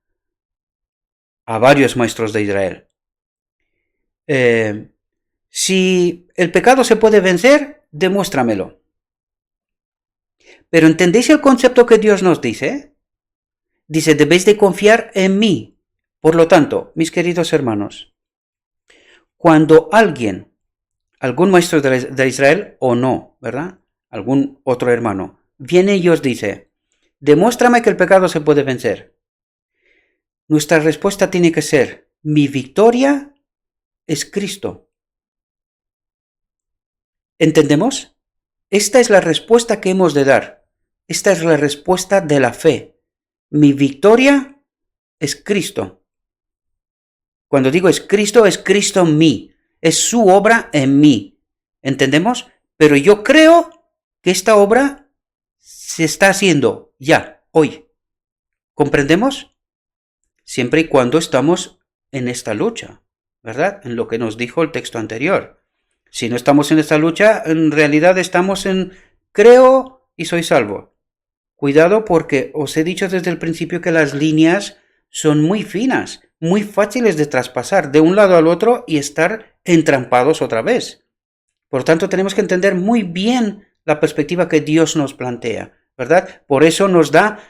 a varios maestros de Israel. Si el pecado se puede vencer, demuéstramelo. Pero ¿entendéis el concepto que Dios nos dice? Dice, debéis de confiar en mí. Por lo tanto, mis queridos hermanos, cuando algún maestro de Israel o no, ¿verdad? Algún otro hermano, viene y os dice, demuéstrame que el pecado se puede vencer. Nuestra respuesta tiene que ser, mi victoria es Cristo. ¿Entendemos? Esta es la respuesta que hemos de dar. Esta es la respuesta de la fe. Mi victoria es Cristo. Cuando digo es Cristo en mí. Es su obra en mí. ¿Entendemos? Pero yo creo que esta obra se está haciendo ya, hoy. ¿Comprendemos? Siempre y cuando estamos en esta lucha, ¿verdad? En lo que nos dijo el texto anterior. Si no estamos en esta lucha, en realidad estamos en creo y soy salvo. Cuidado porque os he dicho desde el principio que las líneas son muy finas, muy fáciles de traspasar de un lado al otro y estar entrampados otra vez. Por tanto, tenemos que entender muy bien la perspectiva que Dios nos plantea, ¿verdad? Por eso nos da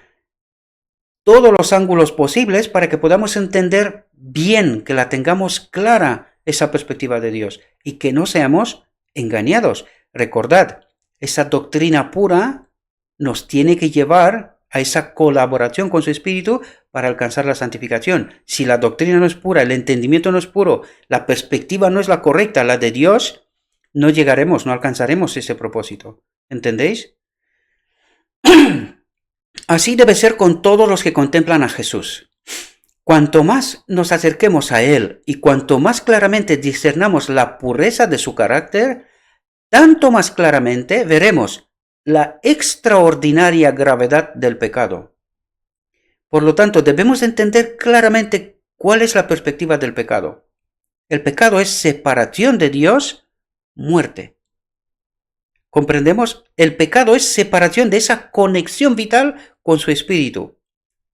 todos los ángulos posibles para que podamos entender bien, que la tengamos clara esa perspectiva de Dios y que no seamos engañados. Recordad, esa doctrina pura nos tiene que llevar a esa colaboración con su Espíritu para alcanzar la santificación. Si la doctrina no es pura, el entendimiento no es puro, la perspectiva no es la correcta, la de Dios, no llegaremos, no alcanzaremos ese propósito. ¿Entendéis? Así debe ser con todos los que contemplan a Jesús. Cuanto más nos acerquemos a Él y cuanto más claramente discernamos la pureza de su carácter, tanto más claramente veremos la extraordinaria gravedad del pecado. Por lo tanto, debemos entender claramente cuál es la perspectiva del pecado. El pecado es separación de Dios, muerte. ¿Comprendemos? El pecado es separación de esa conexión vital con su espíritu.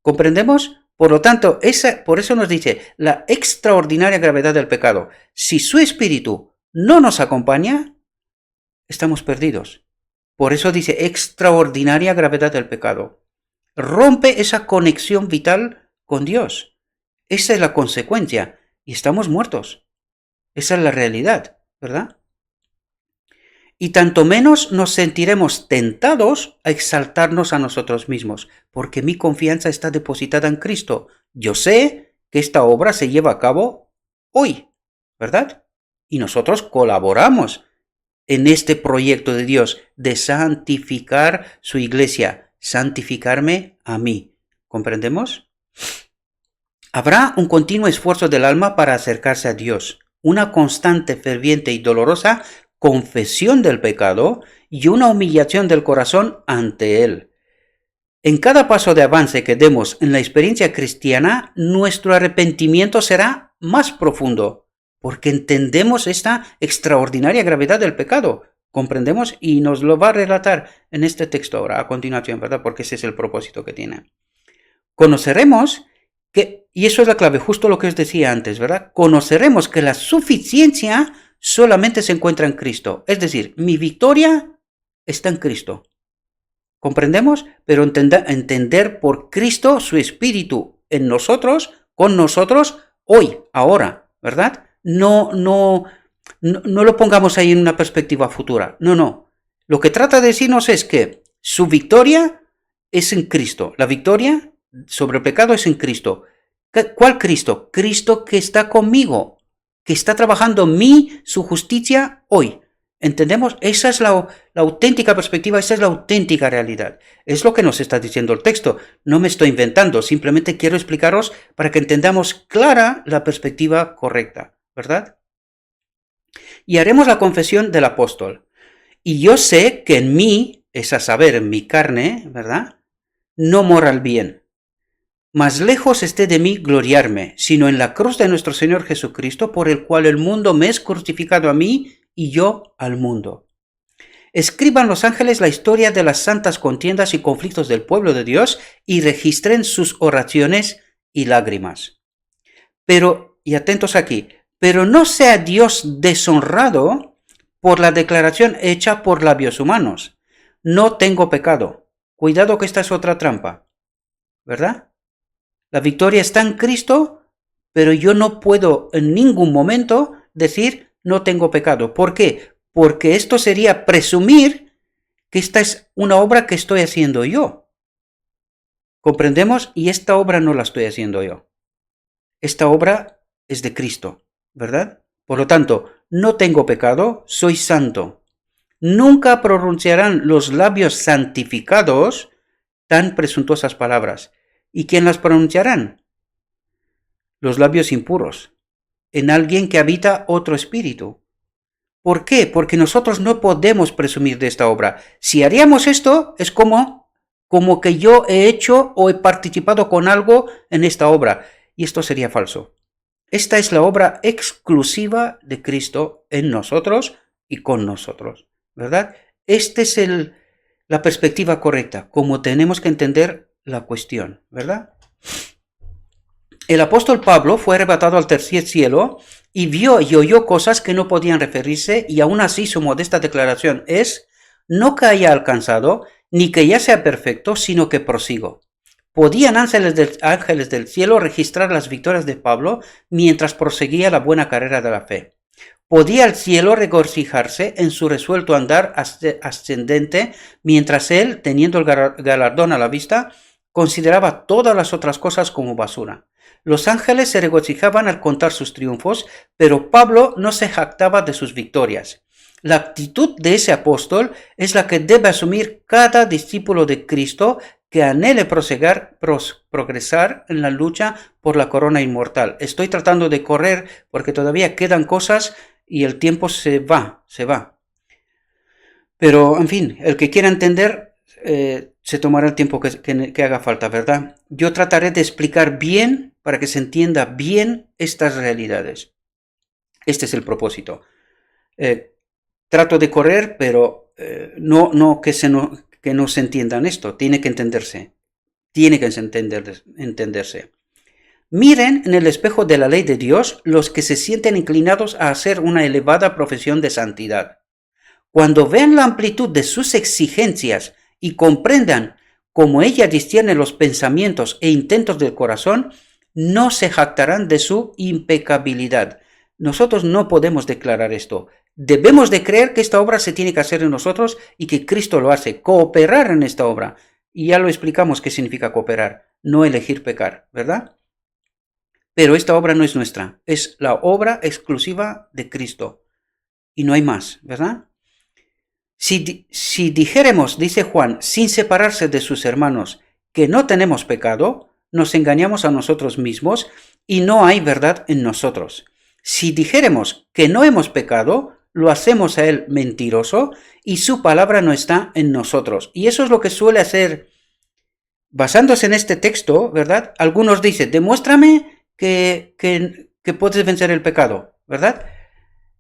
¿Comprendemos? Por lo tanto, por eso nos dice la extraordinaria gravedad del pecado. Si su espíritu no nos acompaña, estamos perdidos. Por eso dice extraordinaria gravedad del pecado. Rompe esa conexión vital con Dios. Esa es la consecuencia. Y estamos muertos. Esa es la realidad, ¿verdad? Y tanto menos nos sentiremos tentados a exaltarnos a nosotros mismos, porque mi confianza está depositada en Cristo. Yo sé que esta obra se lleva a cabo hoy, ¿verdad? Y nosotros colaboramos en este proyecto de Dios de santificar su iglesia, santificarme a mí. ¿Comprendemos? Habrá un continuo esfuerzo del alma para acercarse a Dios, una constante, ferviente y dolorosa confesión del pecado y una humillación del corazón ante Él. En cada paso de avance que demos en la experiencia cristiana, nuestro arrepentimiento será más profundo, porque entendemos esta extraordinaria gravedad del pecado. Comprendemos y nos lo va a relatar en este texto ahora, a continuación, ¿verdad? Porque ese es el propósito que tiene. Conoceremos que, y eso es la clave, justo lo que os decía antes, ¿verdad? Conoceremos que la suficiencia solamente se encuentra en Cristo. Es decir, mi victoria está en Cristo. ¿Comprendemos? Pero entender por Cristo su espíritu en nosotros, con nosotros, hoy, ahora, ¿verdad? No lo pongamos ahí en una perspectiva futura. No. Lo que trata de decirnos es que su victoria es en Cristo. La victoria sobre el pecado es en Cristo. ¿Cuál Cristo? Cristo que está conmigo, que está trabajando en mí su justicia hoy. ¿Entendemos? Esa es la auténtica perspectiva, esa es la auténtica realidad. Es lo que nos está diciendo el texto. No me estoy inventando, simplemente quiero explicaros para que entendamos clara la perspectiva correcta, ¿verdad? Y haremos la confesión del apóstol. Y yo sé que en mí, es a saber, en mi carne, ¿verdad? No mora el bien. Más lejos esté de mí gloriarme, sino en la cruz de nuestro Señor Jesucristo, por el cual el mundo me es crucificado a mí y yo al mundo. Escriban los ángeles la historia de las santas contiendas y conflictos del pueblo de Dios y registren sus oraciones y lágrimas. Pero, y atentos aquí, pero no sea Dios deshonrado por la declaración hecha por labios humanos. No tengo pecado. Cuidado que esta es otra trampa, ¿verdad? La victoria está en Cristo, pero yo no puedo en ningún momento decir no tengo pecado. ¿Por qué? Porque esto sería presumir que esta es una obra que estoy haciendo yo. ¿Comprendemos? Y esta obra no la estoy haciendo yo. Esta obra es de Cristo, ¿verdad? Por lo tanto, no tengo pecado, soy santo. Nunca pronunciarán los labios santificados tan presuntuosas palabras. ¿Y quién las pronunciarán? Los labios impuros, en alguien que habita otro espíritu. ¿Por qué? Porque nosotros no podemos presumir de esta obra. Si haríamos esto, es como que yo he hecho o he participado con algo en esta obra. Y esto sería falso. Esta es la obra exclusiva de Cristo en nosotros y con nosotros, ¿verdad? Esta es la perspectiva correcta, como tenemos que entender la cuestión, ¿verdad? El apóstol Pablo fue arrebatado al tercer cielo y vio y oyó cosas que no podían referirse, y aún así su modesta declaración es: no que haya alcanzado, ni que ya sea perfecto, sino que prosigo. ¿Podían ángeles del cielo registrar las victorias de Pablo mientras proseguía la buena carrera de la fe? ¿Podía el cielo regocijarse en su resuelto andar ascendente mientras él, teniendo el galardón a la vista, consideraba todas las otras cosas como basura? Los ángeles se regocijaban al contar sus triunfos, pero Pablo no se jactaba de sus victorias. La actitud de ese apóstol es la que debe asumir cada discípulo de Cristo que anhele progresar en la lucha por la corona inmortal. Estoy tratando de correr porque todavía quedan cosas y el tiempo se va. Pero, en fin, el que quiera entender, se tomará el tiempo que haga falta, ¿verdad? Yo trataré de explicar bien, para que se entienda bien estas realidades. Este es el propósito. Trato de correr, pero no que no se entiendan esto. Tiene que entenderse. Miren en el espejo de la ley de Dios los que se sienten inclinados a hacer una elevada profesión de santidad. Cuando vean la amplitud de sus exigencias y comprendan cómo ella discierne los pensamientos e intentos del corazón, no se jactarán de su impecabilidad. Nosotros no podemos declarar esto. Debemos de creer que esta obra se tiene que hacer en nosotros y que Cristo lo hace, cooperar en esta obra. Y ya lo explicamos qué significa cooperar, no elegir pecar, ¿verdad? Pero esta obra no es nuestra, es la obra exclusiva de Cristo. Y no hay más, ¿verdad? Si dijéremos, dice Juan, sin separarse de sus hermanos, que no tenemos pecado, nos engañamos a nosotros mismos y no hay verdad en nosotros. Si dijéremos que no hemos pecado, lo hacemos a él mentiroso y su palabra no está en nosotros. Y eso es lo que suele hacer, basándose en este texto, ¿verdad? Algunos dicen, demuéstrame que puedes vencer el pecado, ¿verdad?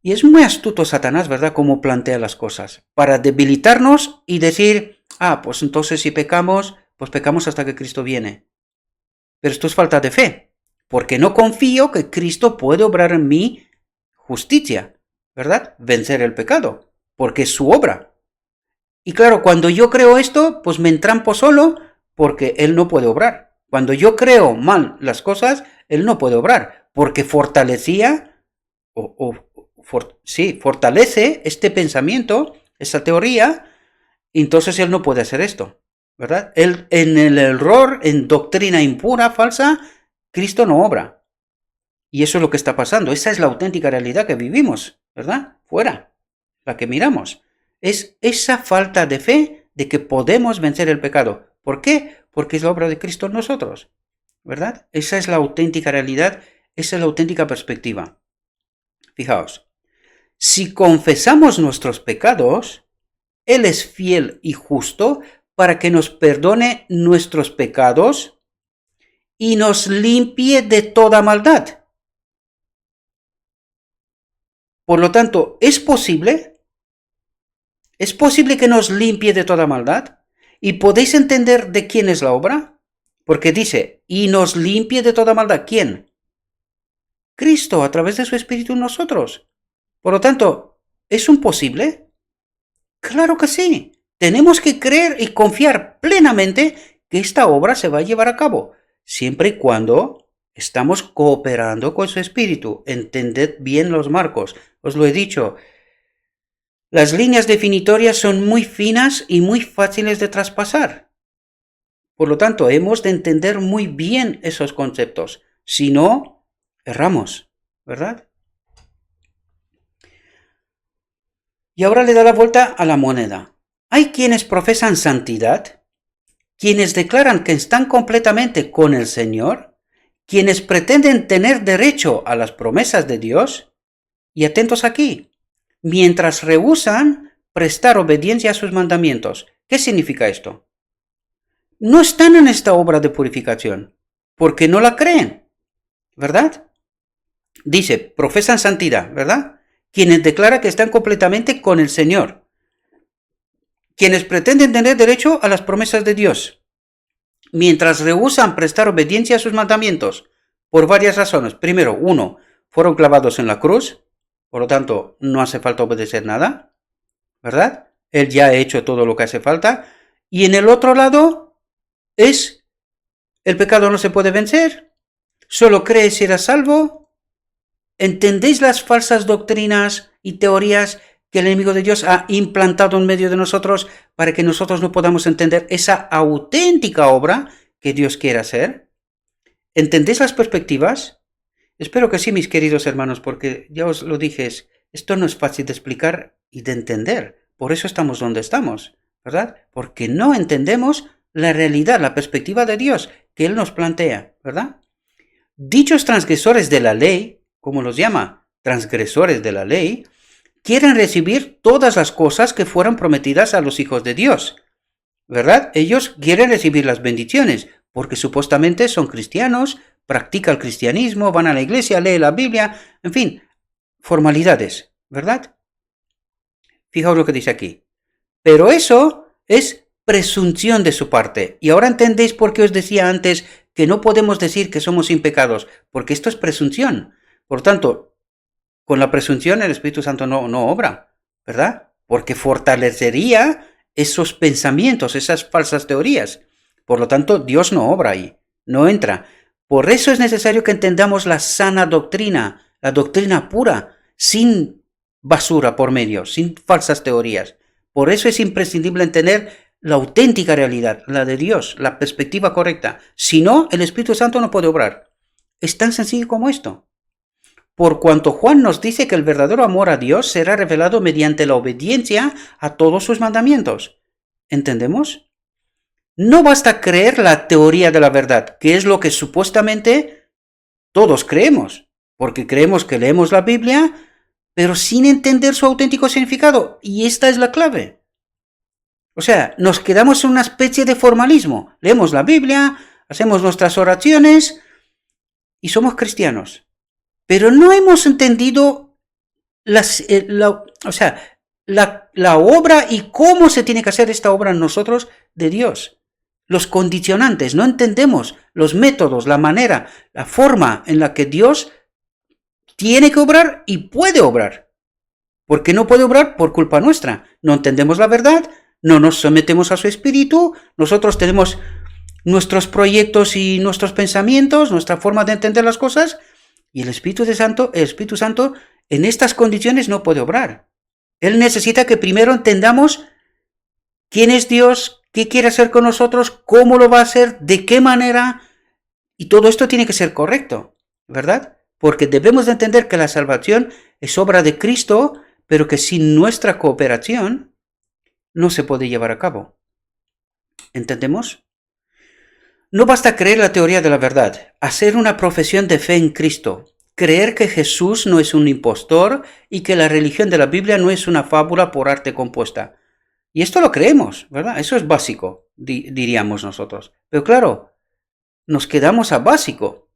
Y es muy astuto Satanás, ¿verdad?, cómo plantea las cosas, para debilitarnos y decir, pues entonces si pecamos, pues pecamos hasta que Cristo viene. Pero esto es falta de fe, porque no confío que Cristo puede obrar en mí justicia, ¿verdad? Vencer el pecado, porque es su obra. Y claro, cuando yo creo esto, pues me entrampo solo, porque Él no puede obrar. Cuando yo creo mal las cosas, Él no puede obrar, porque fortalecía fortalece este pensamiento, esa teoría, entonces él no puede hacer esto, ¿verdad? Él, en el error, en doctrina impura, falsa, Cristo no obra. Y eso es lo que está pasando. Esa es la auténtica realidad que vivimos, ¿verdad? Fuera, la que miramos. Es esa falta de fe de que podemos vencer el pecado. ¿Por qué? Porque es la obra de Cristo en nosotros, ¿verdad? Esa es la auténtica realidad, esa es la auténtica perspectiva. Fijaos. Si confesamos nuestros pecados, Él es fiel y justo para que nos perdone nuestros pecados y nos limpie de toda maldad. Por lo tanto, ¿es posible? ¿Es posible que nos limpie de toda maldad? ¿Y podéis entender de quién es la obra? Porque dice, y nos limpie de toda maldad. ¿Quién? Cristo, a través de su Espíritu en nosotros. Por lo tanto, ¿es un posible? Claro que sí. Tenemos que creer y confiar plenamente que esta obra se va a llevar a cabo. siempre y cuando estamos cooperando con su espíritu. Entended bien los marcos. Os lo he dicho. Las líneas definitorias son muy finas y muy fáciles de traspasar. Por lo tanto, hemos de entender muy bien esos conceptos. Si no, erramos, ¿verdad? Y ahora le da la vuelta a la moneda. Hay quienes profesan santidad, quienes declaran que están completamente con el Señor, quienes pretenden tener derecho a las promesas de Dios, y atentos aquí, mientras rehúsan prestar obediencia a sus mandamientos. ¿Qué significa esto? No están en esta obra de purificación, porque no la creen, ¿verdad? Dice, profesan santidad, ¿verdad? Quienes declaran que están completamente con el Señor, quienes pretenden tener derecho a las promesas de Dios, mientras rehúsan prestar obediencia a sus mandamientos, por varias razones. Primero, uno, fueron clavados en la cruz, por lo tanto, no hace falta obedecer nada, ¿verdad? Él ya ha hecho todo lo que hace falta. Y en el otro lado es, el pecado no se puede vencer, solo crees y eres salvo. ¿Entendéis las falsas doctrinas y teorías que el enemigo de Dios ha implantado en medio de nosotros para que nosotros no podamos entender esa auténtica obra que Dios quiere hacer? ¿Entendéis las perspectivas? Espero que sí, mis queridos hermanos, porque ya os lo dije, esto no es fácil de explicar y de entender. Por eso estamos donde estamos, ¿verdad? Porque no entendemos la realidad, la perspectiva de Dios que Él nos plantea, ¿verdad? Dichos transgresores de la ley, como los llama, transgresores de la ley, quieren recibir todas las cosas que fueron prometidas a los hijos de Dios, ¿verdad? Ellos quieren recibir las bendiciones, porque supuestamente son cristianos, practican el cristianismo, van a la iglesia, leen la Biblia, en fin, formalidades, ¿verdad? Fijaos lo que dice aquí. Pero eso es presunción de su parte. Y ahora entendéis por qué os decía antes que no podemos decir que somos sin pecados, porque esto es presunción. Por tanto, con la presunción el Espíritu Santo no obra, ¿verdad? Porque fortalecería esos pensamientos, esas falsas teorías. Por lo tanto, Dios no obra ahí, no entra. Por eso es necesario que entendamos la sana doctrina, la doctrina pura, sin basura por medio, sin falsas teorías. Por eso es imprescindible entender la auténtica realidad, la de Dios, la perspectiva correcta. Si no, el Espíritu Santo no puede obrar. Es tan sencillo como esto. Por cuanto Juan nos dice que el verdadero amor a Dios será revelado mediante la obediencia a todos sus mandamientos. ¿Entendemos? No basta creer la teoría de la verdad, que es lo que supuestamente todos creemos, porque creemos que leemos la Biblia, pero sin entender su auténtico significado, y esta es la clave. O sea, nos quedamos en una especie de formalismo. Leemos la Biblia, hacemos nuestras oraciones y somos cristianos. Pero no hemos entendido la obra y cómo se tiene que hacer esta obra en nosotros de Dios. Los condicionantes, no entendemos los métodos, la manera, la forma en la que Dios tiene que obrar y puede obrar. Porque no puede obrar por culpa nuestra. No entendemos la verdad, no nos sometemos a su espíritu, nosotros tenemos nuestros proyectos y nuestros pensamientos, nuestra forma de entender las cosas, y el Espíritu Santo en estas condiciones no puede obrar. Él necesita que primero entendamos quién es Dios, qué quiere hacer con nosotros, cómo lo va a hacer, de qué manera, y todo esto tiene que ser correcto, ¿verdad? Porque debemos de entender que la salvación es obra de Cristo, pero que sin nuestra cooperación no se puede llevar a cabo. ¿Entendemos? No basta creer la teoría de la verdad, hacer una profesión de fe en Cristo, creer que Jesús no es un impostor y que la religión de la Biblia no es una fábula por arte compuesta. Y esto lo creemos, ¿verdad? Eso es básico, diríamos nosotros. Pero claro, nos quedamos a básico,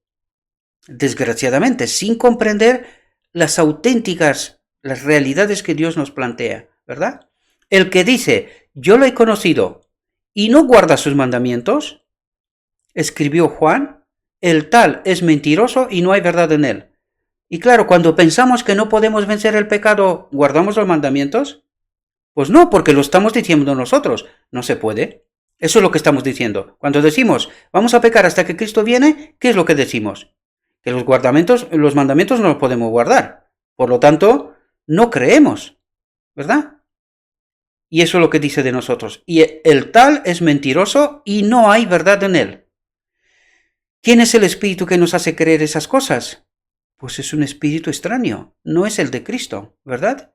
desgraciadamente, sin comprender las auténticas, las realidades que Dios nos plantea, ¿verdad? El que dice, yo lo he conocido y no guarda sus mandamientos, escribió Juan, el tal es mentiroso y no hay verdad en él. Y claro, cuando pensamos que no podemos vencer el pecado, ¿guardamos los mandamientos? Pues no, porque lo estamos diciendo nosotros. No se puede. Eso es lo que estamos diciendo. Cuando decimos, vamos a pecar hasta que Cristo viene, ¿qué es lo que decimos? Que los mandamientos no los podemos guardar. Por lo tanto, no creemos, ¿verdad? Y eso es lo que dice de nosotros. Y el tal es mentiroso y no hay verdad en él. ¿Quién es el espíritu que nos hace creer esas cosas? Pues es un espíritu extraño, no es el de Cristo, ¿verdad?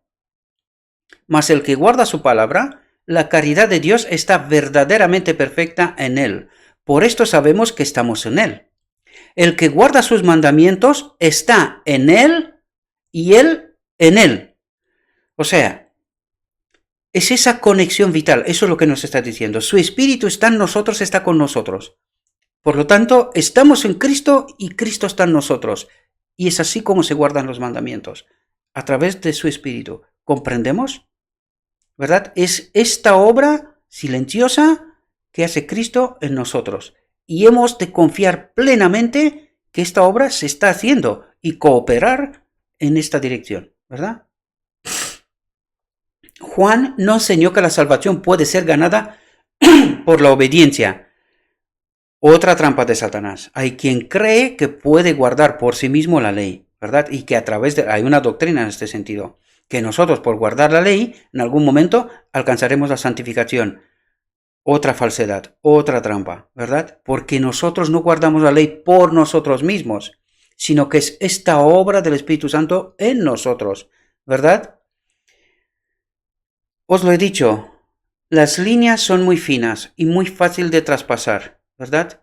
Mas el que guarda su palabra, la caridad de Dios está verdaderamente perfecta en él. Por esto sabemos que estamos en él. El que guarda sus mandamientos está en él y él en él. O sea, es esa conexión vital, eso es lo que nos está diciendo. Su espíritu está en nosotros, está con nosotros. Por lo tanto, estamos en Cristo y Cristo está en nosotros. Y es así como se guardan los mandamientos, a través de su espíritu. ¿Comprendemos? ¿Verdad? Es esta obra silenciosa que hace Cristo en nosotros. Y hemos de confiar plenamente que esta obra se está haciendo y cooperar en esta dirección, ¿verdad? Juan no enseñó que la salvación puede ser ganada por la obediencia. Otra trampa de Satanás. Hay quien cree que puede guardar por sí mismo la ley, ¿verdad? Y que a través de... Hay una doctrina en este sentido, que nosotros por guardar la ley, en algún momento alcanzaremos la santificación. Otra falsedad, otra trampa, ¿verdad? Porque nosotros no guardamos la ley por nosotros mismos, sino que es esta obra del Espíritu Santo en nosotros, ¿verdad? Os lo he dicho, las líneas son muy finas y muy fácil de traspasar, ¿verdad?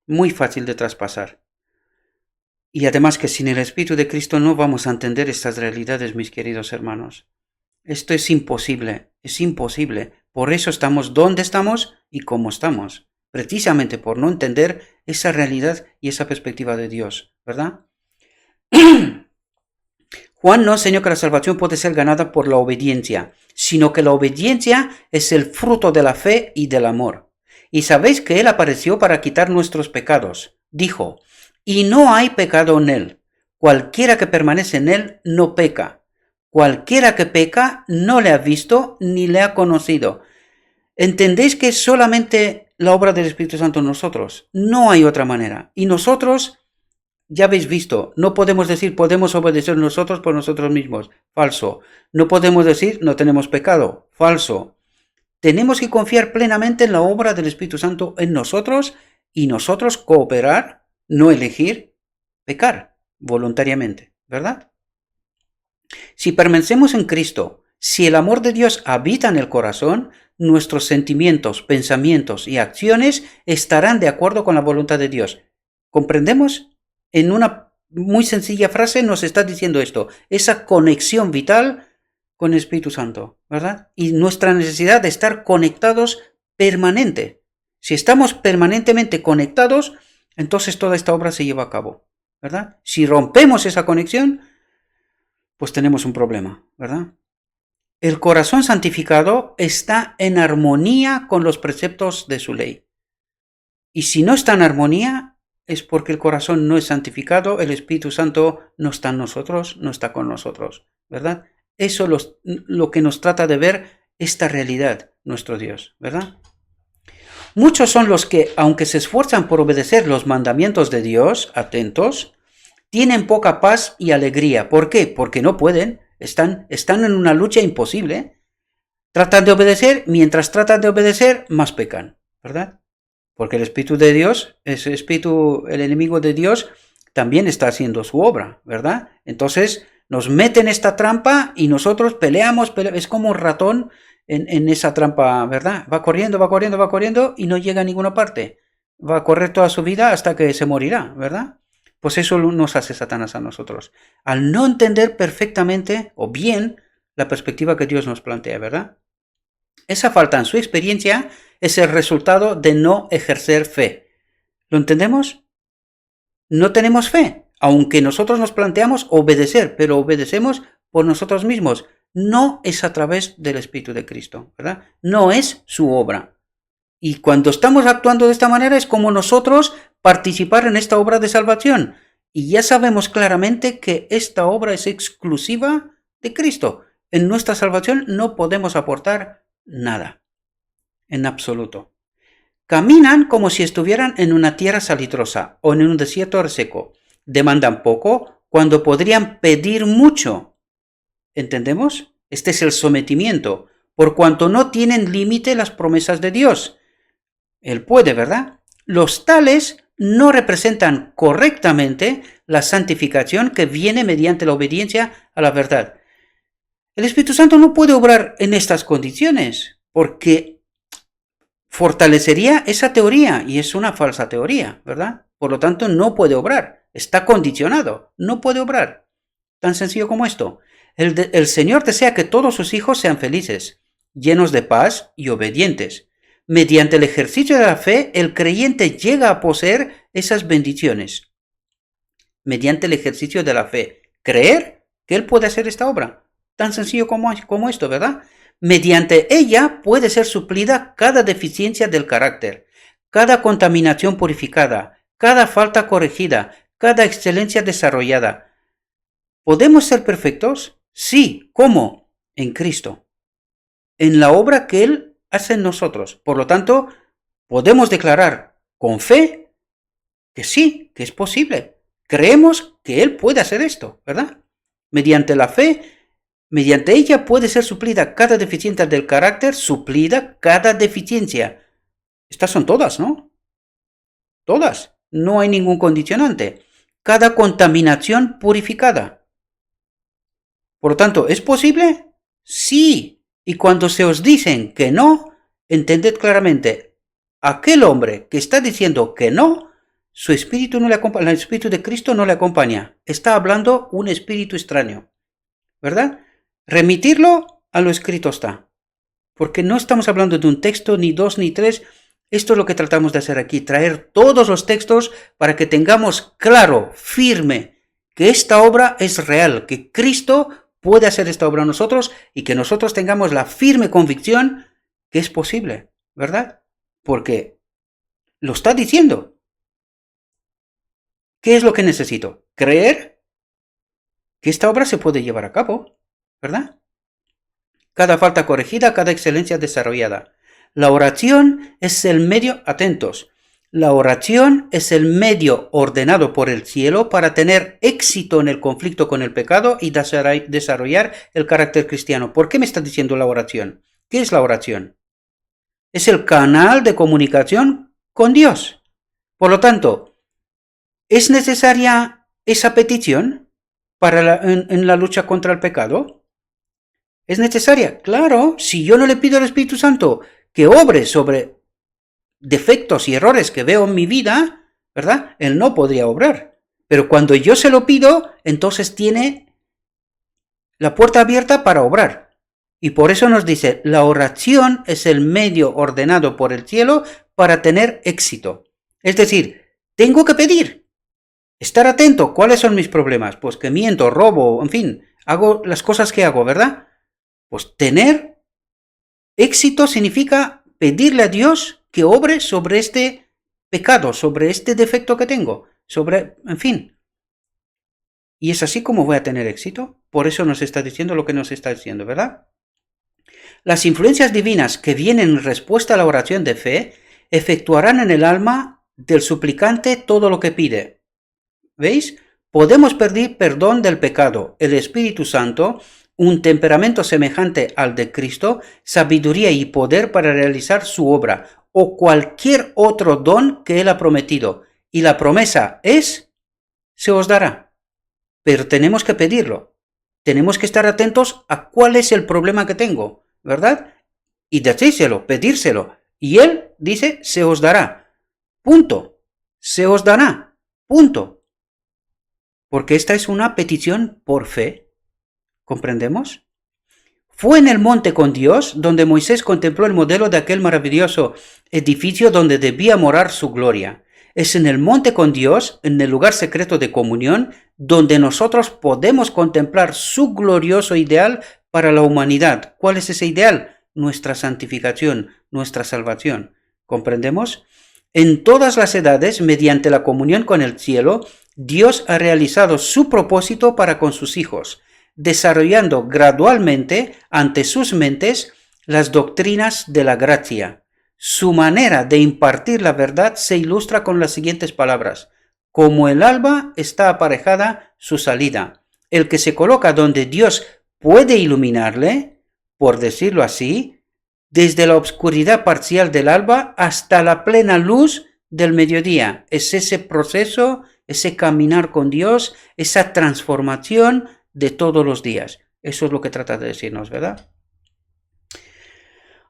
Muy fácil de traspasar. Y además que sin el Espíritu de Cristo no vamos a entender estas realidades, mis queridos hermanos. Esto es imposible, es imposible. Por eso estamos donde estamos y cómo estamos. Precisamente por no entender esa realidad y esa perspectiva de Dios, ¿verdad? Juan no enseñó que la salvación puede ser ganada por la obediencia, sino que la obediencia es el fruto de la fe y del amor. Y sabéis que Él apareció para quitar nuestros pecados. Dijo, y no hay pecado en Él. Cualquiera que permanece en Él no peca. Cualquiera que peca no le ha visto ni le ha conocido. ¿Entendéis que es solamente la obra del Espíritu Santo en nosotros? No hay otra manera. Y nosotros... Ya habéis visto, no podemos decir podemos obedecer nosotros por nosotros mismos. Falso. No podemos decir no tenemos pecado. Falso. Tenemos que confiar plenamente en la obra del Espíritu Santo en nosotros y nosotros cooperar, no elegir, pecar voluntariamente, ¿verdad? Si permanecemos en Cristo, si el amor de Dios habita en el corazón, nuestros sentimientos, pensamientos y acciones estarán de acuerdo con la voluntad de Dios. ¿Comprendemos? En una muy sencilla frase nos está diciendo esto, esa conexión vital con el Espíritu Santo, ¿verdad? Y nuestra necesidad de estar conectados permanente. Si estamos permanentemente conectados, entonces toda esta obra se lleva a cabo, ¿verdad? Si rompemos esa conexión, pues tenemos un problema, ¿verdad? El corazón santificado está en armonía con los preceptos de su ley. Y si no está en armonía, es porque el corazón no es santificado, el Espíritu Santo no está en nosotros, no está con nosotros, ¿verdad? Eso es lo que nos trata de ver esta realidad, nuestro Dios, ¿verdad? Muchos son los que, aunque se esfuerzan por obedecer los mandamientos de Dios, atentos, tienen poca paz y alegría. ¿Por qué? Porque no pueden, están en una lucha imposible. Tratan de obedecer, mientras tratan de obedecer, más pecan, ¿verdad? Porque el Espíritu de Dios, ese espíritu, el enemigo de Dios, también está haciendo su obra, ¿verdad? Entonces nos meten en esta trampa y nosotros peleamos, es como un ratón en esa trampa, ¿verdad? Va corriendo y no llega a ninguna parte. Va a correr toda su vida hasta que se morirá, ¿verdad? Pues eso nos hace Satanás a nosotros. Al no entender perfectamente o bien la perspectiva que Dios nos plantea, ¿verdad? Esa falta en su experiencia es el resultado de no ejercer fe. ¿Lo entendemos? No tenemos fe, aunque nosotros nos planteamos obedecer, pero obedecemos por nosotros mismos. No es a través del Espíritu de Cristo, ¿verdad? No es su obra. Y cuando estamos actuando de esta manera es como nosotros participar en esta obra de salvación. Y ya sabemos claramente que esta obra es exclusiva de Cristo. En nuestra salvación no podemos aportar nada, en absoluto. Caminan como si estuvieran en una tierra salitrosa o en un desierto reseco. Demandan poco cuando podrían pedir mucho. ¿Entendemos? Este es el sometimiento, por cuanto no tienen límite las promesas de Dios. Él puede, ¿verdad? Los tales no representan correctamente la santificación que viene mediante la obediencia a la verdad. El Espíritu Santo no puede obrar en estas condiciones porque fortalecería esa teoría y es una falsa teoría, ¿verdad? Por lo tanto, no puede obrar. Está condicionado. No puede obrar. Tan sencillo como esto. El Señor desea que todos sus hijos sean felices, llenos de paz y obedientes. Mediante el ejercicio de la fe, el creyente llega a poseer esas bendiciones. Mediante el ejercicio de la fe. Creer que Él puede hacer esta obra. Tan sencillo como esto, ¿verdad? Mediante ella puede ser suplida cada deficiencia del carácter, cada contaminación purificada, cada falta corregida, cada excelencia desarrollada. ¿Podemos ser perfectos? Sí. ¿Cómo? En Cristo. En la obra que Él hace en nosotros. Por lo tanto, podemos declarar con fe que sí, que es posible. Creemos que Él puede hacer esto, ¿verdad? Mediante la fe, mediante ella puede ser suplida cada deficiencia del carácter, suplida cada deficiencia. Estas son todas, ¿no? Todas. No hay ningún condicionante. Cada contaminación purificada. Por lo tanto, ¿es posible? Sí. Y cuando se os dicen que no, entended claramente, aquel hombre que está diciendo que no, su espíritu no le acompaña, el espíritu de Cristo no le acompaña. Está hablando un espíritu extraño, ¿verdad? Remitirlo a lo escrito está. Porque no estamos hablando de un texto, ni dos, ni tres. Esto es lo que tratamos de hacer aquí, traer todos los textos para que tengamos claro, firme, que esta obra es real, que Cristo puede hacer esta obra a nosotros y que nosotros tengamos la firme convicción que es posible, ¿verdad? Porque lo está diciendo. ¿Qué es lo que necesito? Creer que esta obra se puede llevar a cabo, ¿verdad? Cada falta corregida, cada excelencia desarrollada. La oración es el medio, atentos, la oración es el medio ordenado por el cielo para tener éxito en el conflicto con el pecado y desarrollar el carácter cristiano. ¿Por qué me está diciendo la oración? ¿Qué es la oración? Es el canal de comunicación con Dios. Por lo tanto, ¿es necesaria esa petición en la lucha contra el pecado? ¿Es necesaria? Claro, si yo no le pido al Espíritu Santo que obre sobre defectos y errores que veo en mi vida, ¿verdad? Él no podría obrar. Pero cuando yo se lo pido, entonces tiene la puerta abierta para obrar. Y por eso nos dice, la oración es el medio ordenado por el cielo para tener éxito. Es decir, tengo que pedir. Estar atento, ¿cuáles son mis problemas? Pues que miento, robo, en fin, hago las cosas que hago, ¿verdad? Pues tener éxito significa pedirle a Dios que obre sobre este pecado, sobre este defecto que tengo, en fin. Y es así como voy a tener éxito. Por eso nos está diciendo lo que nos está diciendo, ¿verdad? Las influencias divinas que vienen en respuesta a la oración de fe efectuarán en el alma del suplicante todo lo que pide. ¿Veis? Podemos pedir perdón del pecado, el Espíritu Santo, un temperamento semejante al de Cristo, sabiduría y poder para realizar su obra, o cualquier otro don que Él ha prometido. Y la promesa es, se os dará. Pero tenemos que pedirlo. Tenemos que estar atentos a cuál es el problema que tengo, ¿verdad? Y decírselo, pedírselo. Y Él dice, se os dará. Punto. Se os dará. Punto. Porque esta es una petición por fe. ¿Comprendemos? Fue en el monte con Dios donde Moisés contempló el modelo de aquel maravilloso edificio donde debía morar su gloria. Es en el monte con Dios, en el lugar secreto de comunión, donde nosotros podemos contemplar su glorioso ideal para la humanidad. ¿Cuál es ese ideal? Nuestra santificación, nuestra salvación. ¿Comprendemos? En todas las edades, mediante la comunión con el cielo, Dios ha realizado su propósito para con sus hijos, desarrollando gradualmente ante sus mentes las doctrinas de la gracia. Su manera de impartir la verdad se ilustra con las siguientes palabras. Como el alba está aparejada su salida. El que se coloca donde Dios puede iluminarle, por decirlo así, desde la oscuridad parcial del alba hasta la plena luz del mediodía. Es ese proceso, ese caminar con Dios, esa transformación de todos los días. Eso es lo que trata de decirnos, ¿verdad?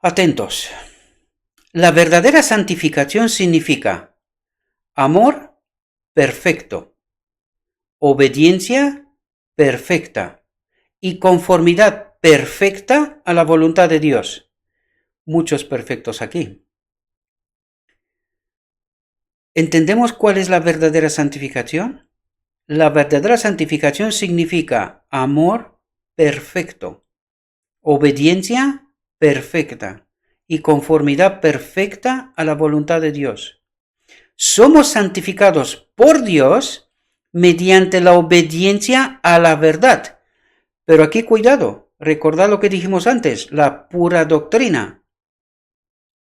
Atentos. La verdadera santificación significa amor perfecto, obediencia perfecta y conformidad perfecta a la voluntad de Dios. Muchos perfectos aquí. ¿Entendemos cuál es la verdadera santificación? La verdadera santificación significa amor perfecto, obediencia perfecta y conformidad perfecta a la voluntad de Dios. Somos santificados por Dios mediante la obediencia a la verdad. Pero aquí cuidado, recordad lo que dijimos antes, la pura doctrina.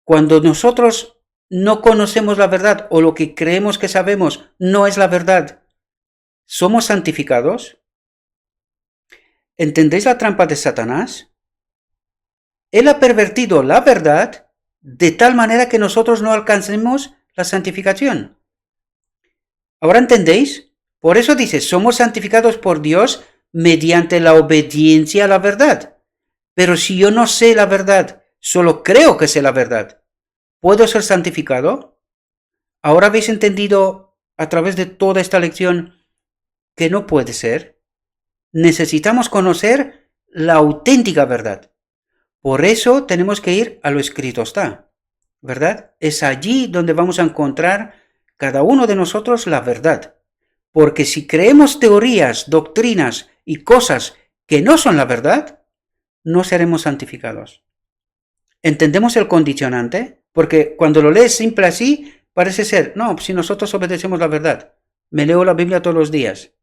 Cuando nosotros no conocemos la verdad o lo que creemos que sabemos no es la verdad, ¿somos santificados? ¿Entendéis la trampa de Satanás? Él ha pervertido la verdad de tal manera que nosotros no alcancemos la santificación. ¿Ahora entendéis? Por eso dice, somos santificados por Dios mediante la obediencia a la verdad. Pero si yo no sé la verdad, solo creo que sé la verdad, ¿puedo ser santificado? ¿Ahora habéis entendido a través de toda esta lección que no puede ser? Necesitamos conocer la auténtica verdad. Por eso tenemos que ir a lo escrito está, ¿verdad? Es allí donde vamos a encontrar cada uno de nosotros la verdad. Porque si creemos teorías, doctrinas y cosas que no son la verdad, no seremos santificados. ¿Entendemos el condicionante? Porque cuando lo lees simple así, parece ser, no, si nosotros obedecemos la verdad, me leo la Biblia todos los días.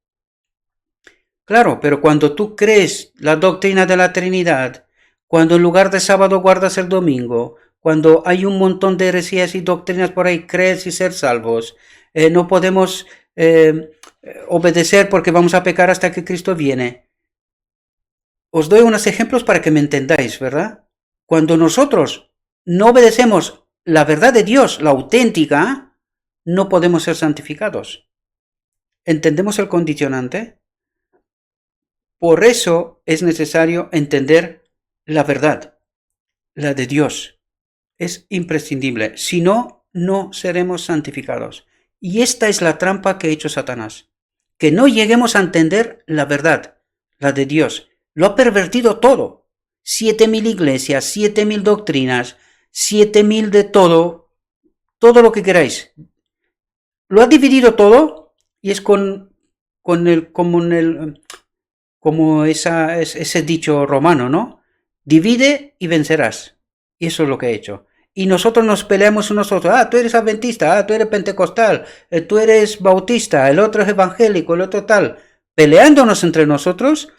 Claro, pero cuando tú crees la doctrina de la Trinidad, cuando en lugar de sábado guardas el domingo, cuando hay un montón de heresías y doctrinas por ahí, crees y ser salvos, no podemos obedecer porque vamos a pecar hasta que Cristo viene. Os doy unos ejemplos para que me entendáis, ¿verdad? Cuando nosotros no obedecemos la verdad de Dios, la auténtica, no podemos ser santificados. ¿Entendemos el condicionante? Por eso es necesario entender la verdad, la de Dios. Es imprescindible. Si no, no seremos santificados. Y esta es la trampa que ha hecho Satanás. Que no lleguemos a entender la verdad, la de Dios. Lo ha pervertido todo. 7.000 iglesias, 7.000 doctrinas, 7.000 de todo. Todo lo que queráis. Lo ha dividido todo y es como ese dicho romano, ¿no? Divide y vencerás. Y eso es lo que he hecho. Y nosotros nos peleamos unos a otros. Ah, tú eres adventista, tú eres pentecostal, tú eres bautista, el otro es evangélico, el otro tal. Peleándonos entre nosotros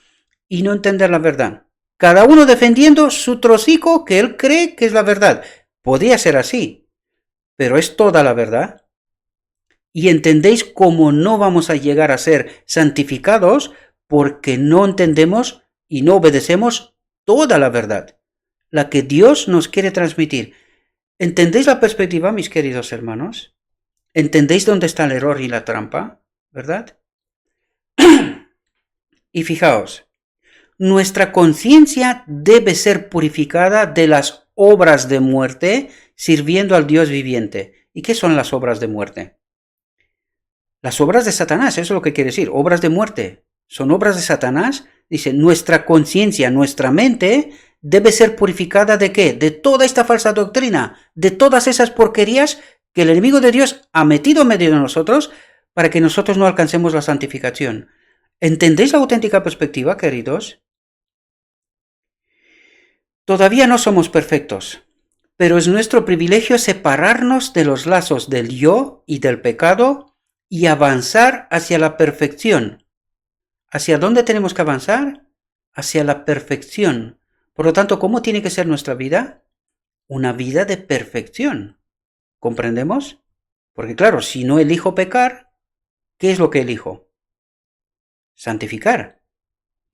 y no entender la verdad. Cada uno defendiendo su trocico que él cree que es la verdad. Podría ser así, pero ¿es toda la verdad? Y entendéis cómo no vamos a llegar a ser santificados porque no entendemos y no obedecemos toda la verdad, la que Dios nos quiere transmitir. ¿Entendéis la perspectiva, mis queridos hermanos? ¿Entendéis dónde está el error y la trampa? ¿Verdad? Y fijaos, nuestra conciencia debe ser purificada de las obras de muerte, sirviendo al Dios viviente. ¿Y qué son las obras de muerte? Las obras de Satanás, eso es lo que quiere decir, obras de muerte. Son obras de Satanás. Dice, nuestra conciencia, nuestra mente debe ser purificada ¿de qué? De toda esta falsa doctrina, de todas esas porquerías que el enemigo de Dios ha metido en medio de nosotros para que nosotros no alcancemos la santificación. ¿Entendéis la auténtica perspectiva, queridos? Todavía no somos perfectos, pero es nuestro privilegio separarnos de los lazos del yo y del pecado y avanzar hacia la perfección. ¿Hacia dónde tenemos que avanzar? Hacia la perfección. Por lo tanto, ¿cómo tiene que ser nuestra vida? una vida de perfección. ¿Comprendemos? Porque claro, si no elijo pecar, ¿qué es lo que elijo? Santificar.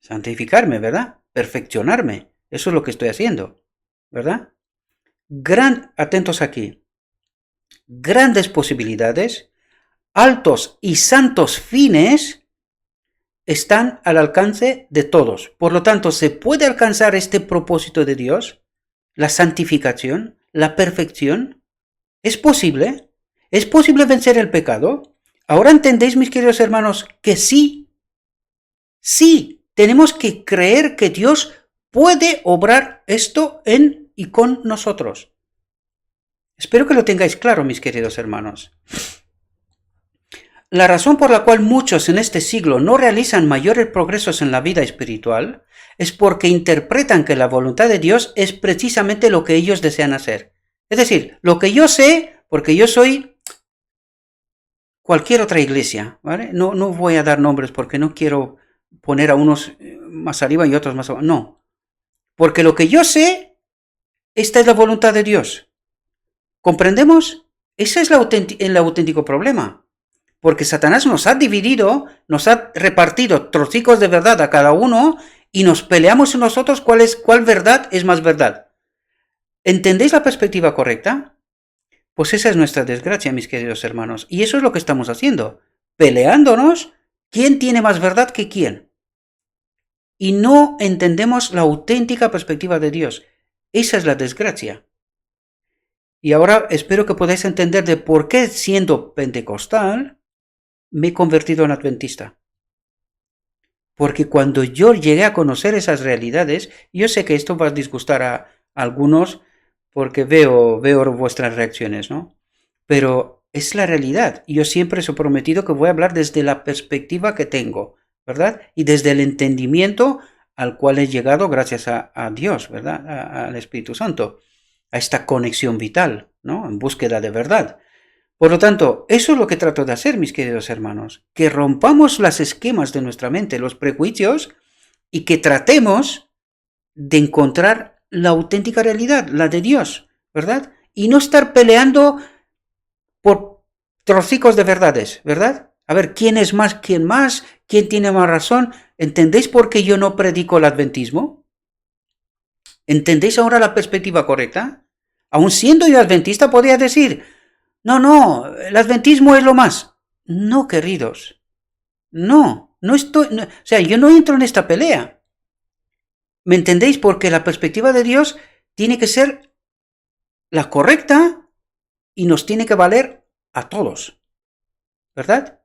Santificarme, ¿verdad? Perfeccionarme. Eso es lo que estoy haciendo, ¿verdad? Atentos aquí. Grandes posibilidades, altos y santos fines están al alcance de todos. Por lo tanto, ¿se puede alcanzar este propósito de Dios? La santificación, la perfección. ¿Es posible? ¿Es posible vencer el pecado? Ahora entendéis, mis queridos hermanos, que sí. Sí, tenemos que creer que Dios puede obrar esto en y con nosotros. Espero que lo tengáis claro, mis queridos hermanos. La razón por la cual muchos en este siglo no realizan mayores progresos en la vida espiritual es porque interpretan que la voluntad de Dios es precisamente lo que ellos desean hacer. Es decir, lo que yo sé, porque yo soy cualquier otra iglesia, ¿vale? No voy a dar nombres porque no quiero poner a unos más arriba y otros más abajo. No, porque lo que yo sé, esta es la voluntad de Dios. ¿Comprendemos? Ese es el auténtico problema. Porque Satanás nos ha dividido, nos ha repartido trocicos de verdad a cada uno y nos peleamos nosotros cuál verdad es más verdad. ¿Entendéis la perspectiva correcta? Pues esa es nuestra desgracia, mis queridos hermanos. Y eso es lo que estamos haciendo. Peleándonos, ¿quién tiene más verdad que quién? Y no entendemos la auténtica perspectiva de Dios. Esa es la desgracia. Y ahora espero que podáis entender de por qué, siendo pentecostal, me he convertido en adventista. Porque cuando yo llegué a conocer esas realidades, yo sé que esto va a disgustar a algunos porque veo vuestras reacciones, ¿no? Pero es la realidad. Yo siempre os he prometido que voy a hablar desde la perspectiva que tengo, ¿verdad? Y desde el entendimiento al cual he llegado gracias a Dios, ¿verdad? Al Espíritu Santo, a esta conexión vital, ¿no? En búsqueda de verdad. Por lo tanto, eso es lo que trato de hacer, mis queridos hermanos, que rompamos los esquemas de nuestra mente, los prejuicios, y que tratemos de encontrar la auténtica realidad, la de Dios, ¿verdad? Y no estar peleando por trocicos de verdades, ¿verdad? A ver, ¿quién es más, quién tiene más razón? ¿Entendéis por qué yo no predico el adventismo? ¿Entendéis ahora la perspectiva correcta? Aun siendo yo adventista, podría decir, no, el adventismo es lo más. No, queridos. No estoy, o sea, yo no entro en esta pelea. ¿Me entendéis? Porque la perspectiva de Dios tiene que ser la correcta y nos tiene que valer a todos. ¿Verdad?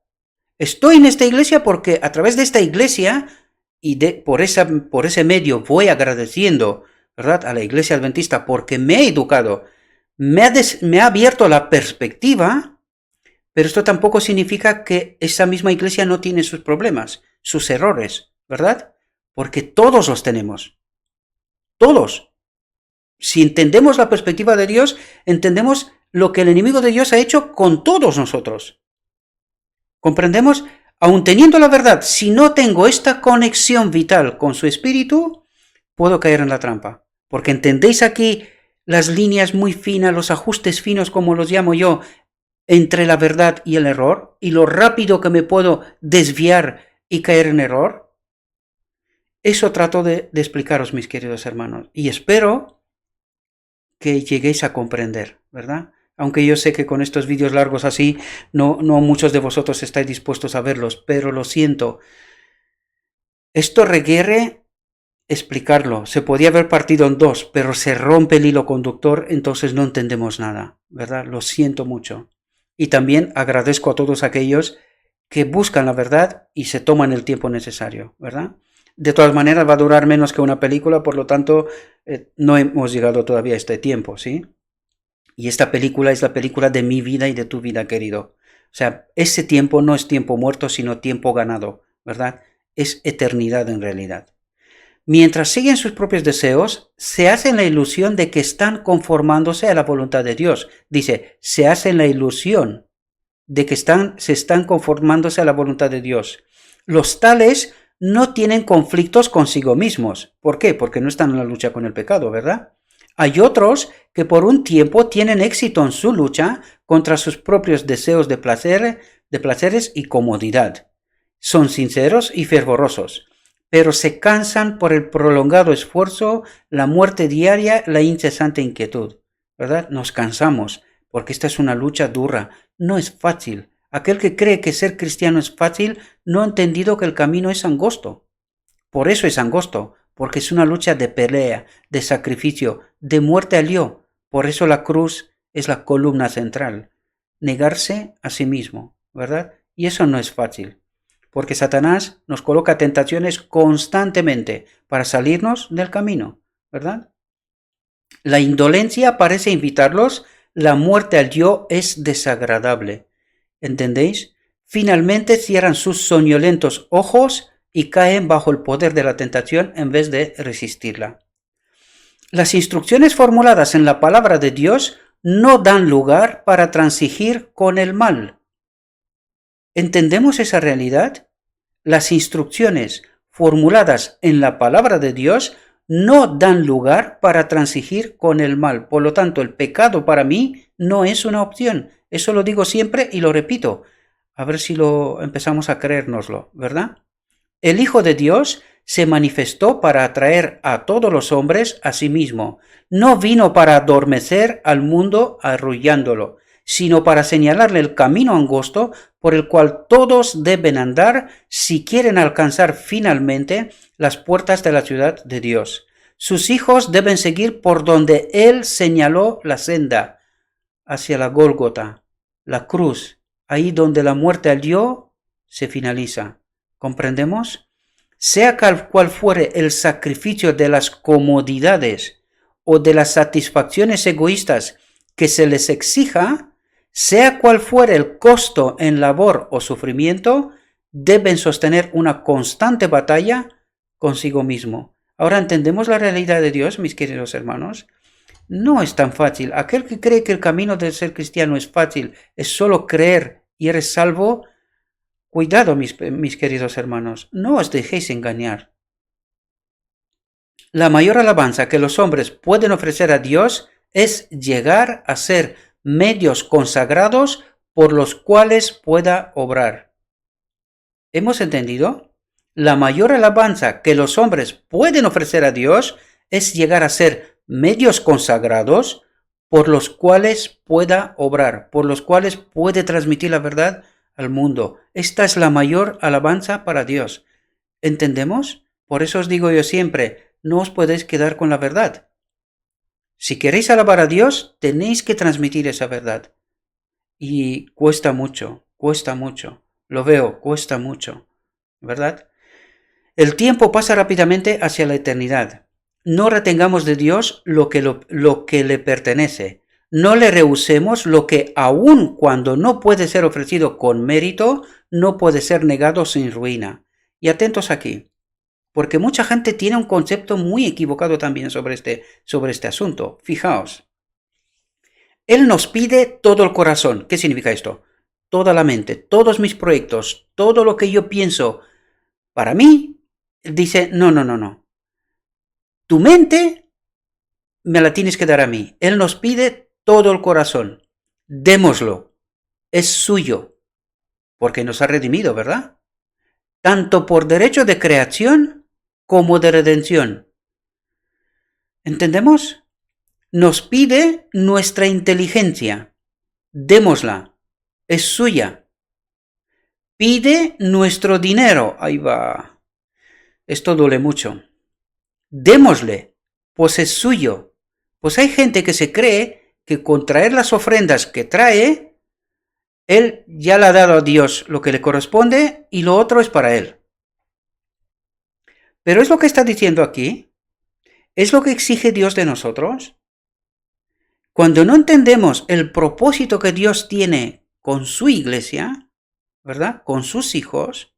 Estoy en esta iglesia porque a través de esta iglesia y por ese medio voy agradeciendo, ¿verdad?, a la iglesia adventista porque me he educado, me ha abierto la perspectiva, pero esto tampoco significa que esa misma iglesia no tiene sus problemas, sus errores, ¿verdad? Porque todos los tenemos. Todos. Si entendemos la perspectiva de Dios, entendemos lo que el enemigo de Dios ha hecho con todos nosotros. ¿Comprendemos? Aun teniendo la verdad, si no tengo esta conexión vital con su espíritu, puedo caer en la trampa. Porque entendéis aquí las líneas muy finas, los ajustes finos, como los llamo yo, entre la verdad y el error, y lo rápido que me puedo desviar y caer en error. Eso trato de explicaros, mis queridos hermanos, y espero que lleguéis a comprender, ¿verdad? Aunque yo sé que con estos vídeos largos así, no muchos de vosotros estáis dispuestos a verlos, pero lo siento. Esto requiere explicarlo. Se podía haber partido en dos, pero se rompe el hilo conductor, entonces no entendemos nada, ¿verdad? Lo siento mucho. Y también agradezco a todos aquellos que buscan la verdad y se toman el tiempo necesario, ¿verdad? De todas maneras va a durar menos que una película, por lo tanto no hemos llegado todavía a este tiempo, ¿sí? Y esta película es la película de mi vida y de tu vida, querido. O sea, ese tiempo no es tiempo muerto, sino tiempo ganado, ¿verdad? Es eternidad en realidad. Mientras siguen sus propios deseos, se hacen la ilusión de que están conformándose a la voluntad de Dios. Dice, se hacen la ilusión de que se están conformándose a la voluntad de Dios. Los tales no tienen conflictos consigo mismos. ¿Por qué? Porque no están en la lucha con el pecado, ¿verdad? Hay otros que por un tiempo tienen éxito en su lucha contra sus propios deseos de placeres y comodidad. Son sinceros y fervorosos, pero se cansan por el prolongado esfuerzo, la muerte diaria, la incesante inquietud. ¿Verdad? Nos cansamos, porque esta es una lucha dura. No es fácil. Aquel que cree que ser cristiano es fácil no ha entendido que el camino es angosto. Por eso es angosto, porque es una lucha de pelea, de sacrificio, de muerte al yo. Por eso la cruz es la columna central. Negarse a sí mismo, ¿verdad? Y eso no es fácil, porque Satanás nos coloca tentaciones constantemente para salirnos del camino, ¿verdad? La indolencia parece invitarlos, la muerte al yo es desagradable. ¿Entendéis? Finalmente cierran sus soñolentos ojos y caen bajo el poder de la tentación en vez de resistirla. Las instrucciones formuladas en la palabra de Dios no dan lugar para transigir con el mal. ¿Entendemos esa realidad? Las instrucciones formuladas en la palabra de Dios no dan lugar para transigir con el mal. Por lo tanto, el pecado para mí no es una opción. Eso lo digo siempre y lo repito. A ver si lo empezamos a creérnoslo, ¿verdad? El Hijo de Dios se manifestó para atraer a todos los hombres a sí mismo. No vino para adormecer al mundo arrullándolo, sino para señalarle el camino angosto por el cual todos deben andar si quieren alcanzar finalmente las puertas de la ciudad de Dios. Sus hijos deben seguir por donde Él señaló la senda, hacia la Gólgota, la cruz, ahí donde la muerte al yo se finaliza. ¿Comprendemos? Sea cual fuere el sacrificio de las comodidades o de las satisfacciones egoístas que se les exija, sea cual fuere el costo en labor o sufrimiento, deben sostener una constante batalla consigo mismo. Ahora entendemos la realidad de Dios, mis queridos hermanos. No es tan fácil. Aquel que cree que el camino de ser cristiano es fácil, es solo creer y eres salvo. Cuidado, mis queridos hermanos, no os dejéis engañar. La mayor alabanza que los hombres pueden ofrecer a Dios es llegar a ser medios consagrados por los cuales pueda obrar. ¿Hemos entendido? La mayor alabanza que los hombres pueden ofrecer a Dios es llegar a ser medios consagrados por los cuales pueda obrar, por los cuales puede transmitir la verdad al mundo. Esta es la mayor alabanza para Dios. ¿Entendemos? Por eso os digo yo siempre, no os podéis quedar con la verdad. Si queréis alabar a Dios, tenéis que transmitir esa verdad. Y cuesta mucho, lo veo, cuesta mucho, ¿verdad? El tiempo pasa rápidamente hacia la eternidad. No retengamos de Dios lo que le pertenece. No le rehusemos lo que, aun cuando no puede ser ofrecido con mérito, no puede ser negado sin ruina. Y atentos aquí, porque mucha gente tiene un concepto muy equivocado también sobre este asunto. Fijaos, Él nos pide todo el corazón. ¿Qué significa esto? Toda la mente, todos mis proyectos, todo lo que yo pienso para mí. Dice, no. Tu mente me la tienes que dar a mí. Él nos pide todo el corazón. Démoslo. Es suyo. Porque nos ha redimido, ¿verdad? Tanto por derecho de creación como de redención. ¿Entendemos? Nos pide nuestra inteligencia. Démosla. Es suya. Pide nuestro dinero. Ahí va. Esto duele mucho. Démosle, pues es suyo. Pues hay gente que se cree que con traer las ofrendas que trae, él ya le ha dado a Dios lo que le corresponde y lo otro es para él. Pero es lo que está diciendo aquí. ¿Es lo que exige Dios de nosotros? Cuando no entendemos el propósito que Dios tiene con su iglesia, ¿verdad? Con sus hijos,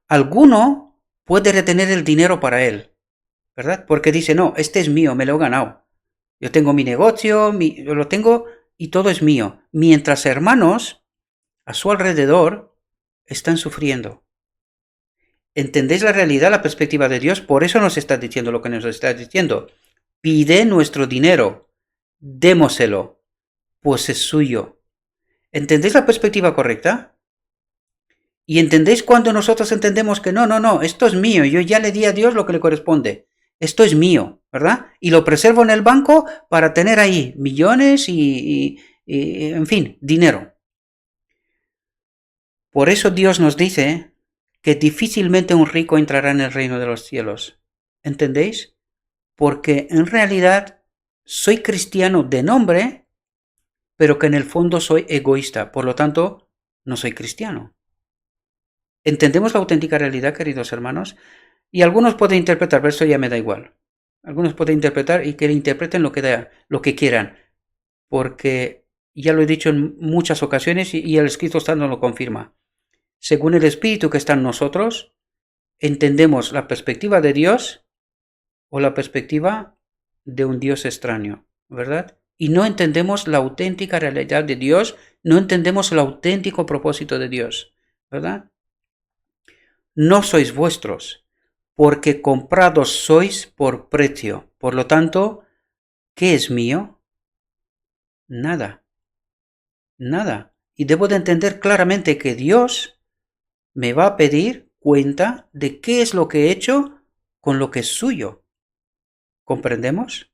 alguno puede retener el dinero para él, ¿verdad? Porque dice, no, este es mío, me lo he ganado. Yo tengo mi negocio, yo lo tengo y todo es mío. Mientras hermanos a su alrededor están sufriendo. ¿Entendéis la realidad, la perspectiva de Dios? Por eso nos está diciendo lo que nos está diciendo. pide nuestro dinero, démoselo, pues es suyo. ¿Entendéis la perspectiva correcta? Y entendéis cuando nosotros entendemos que no, esto es mío, yo ya le di a Dios lo que le corresponde. Esto es mío, ¿verdad? Y lo preservo en el banco para tener ahí millones y en fin, dinero. Por eso Dios nos dice que difícilmente un rico entrará en el reino de los cielos. ¿Entendéis? Porque en realidad soy cristiano de nombre, pero que en el fondo soy egoísta. Por lo tanto, no soy cristiano. ¿Entendemos la auténtica realidad, queridos hermanos? Y algunos pueden interpretar, pero eso ya me da igual. Algunos pueden interpretar y que interpreten lo que quieran. Porque ya lo he dicho en muchas ocasiones y el Espíritu Santo lo confirma. Según el Espíritu que está en nosotros, entendemos la perspectiva de Dios o la perspectiva de un Dios extraño, ¿verdad? Y no entendemos la auténtica realidad de Dios, no entendemos el auténtico propósito de Dios, ¿verdad? No sois vuestros, porque comprados sois por precio. Por lo tanto, ¿qué es mío? Nada, nada. Y debo de entender claramente que Dios me va a pedir cuenta de qué es lo que he hecho con lo que es suyo. ¿Comprendemos?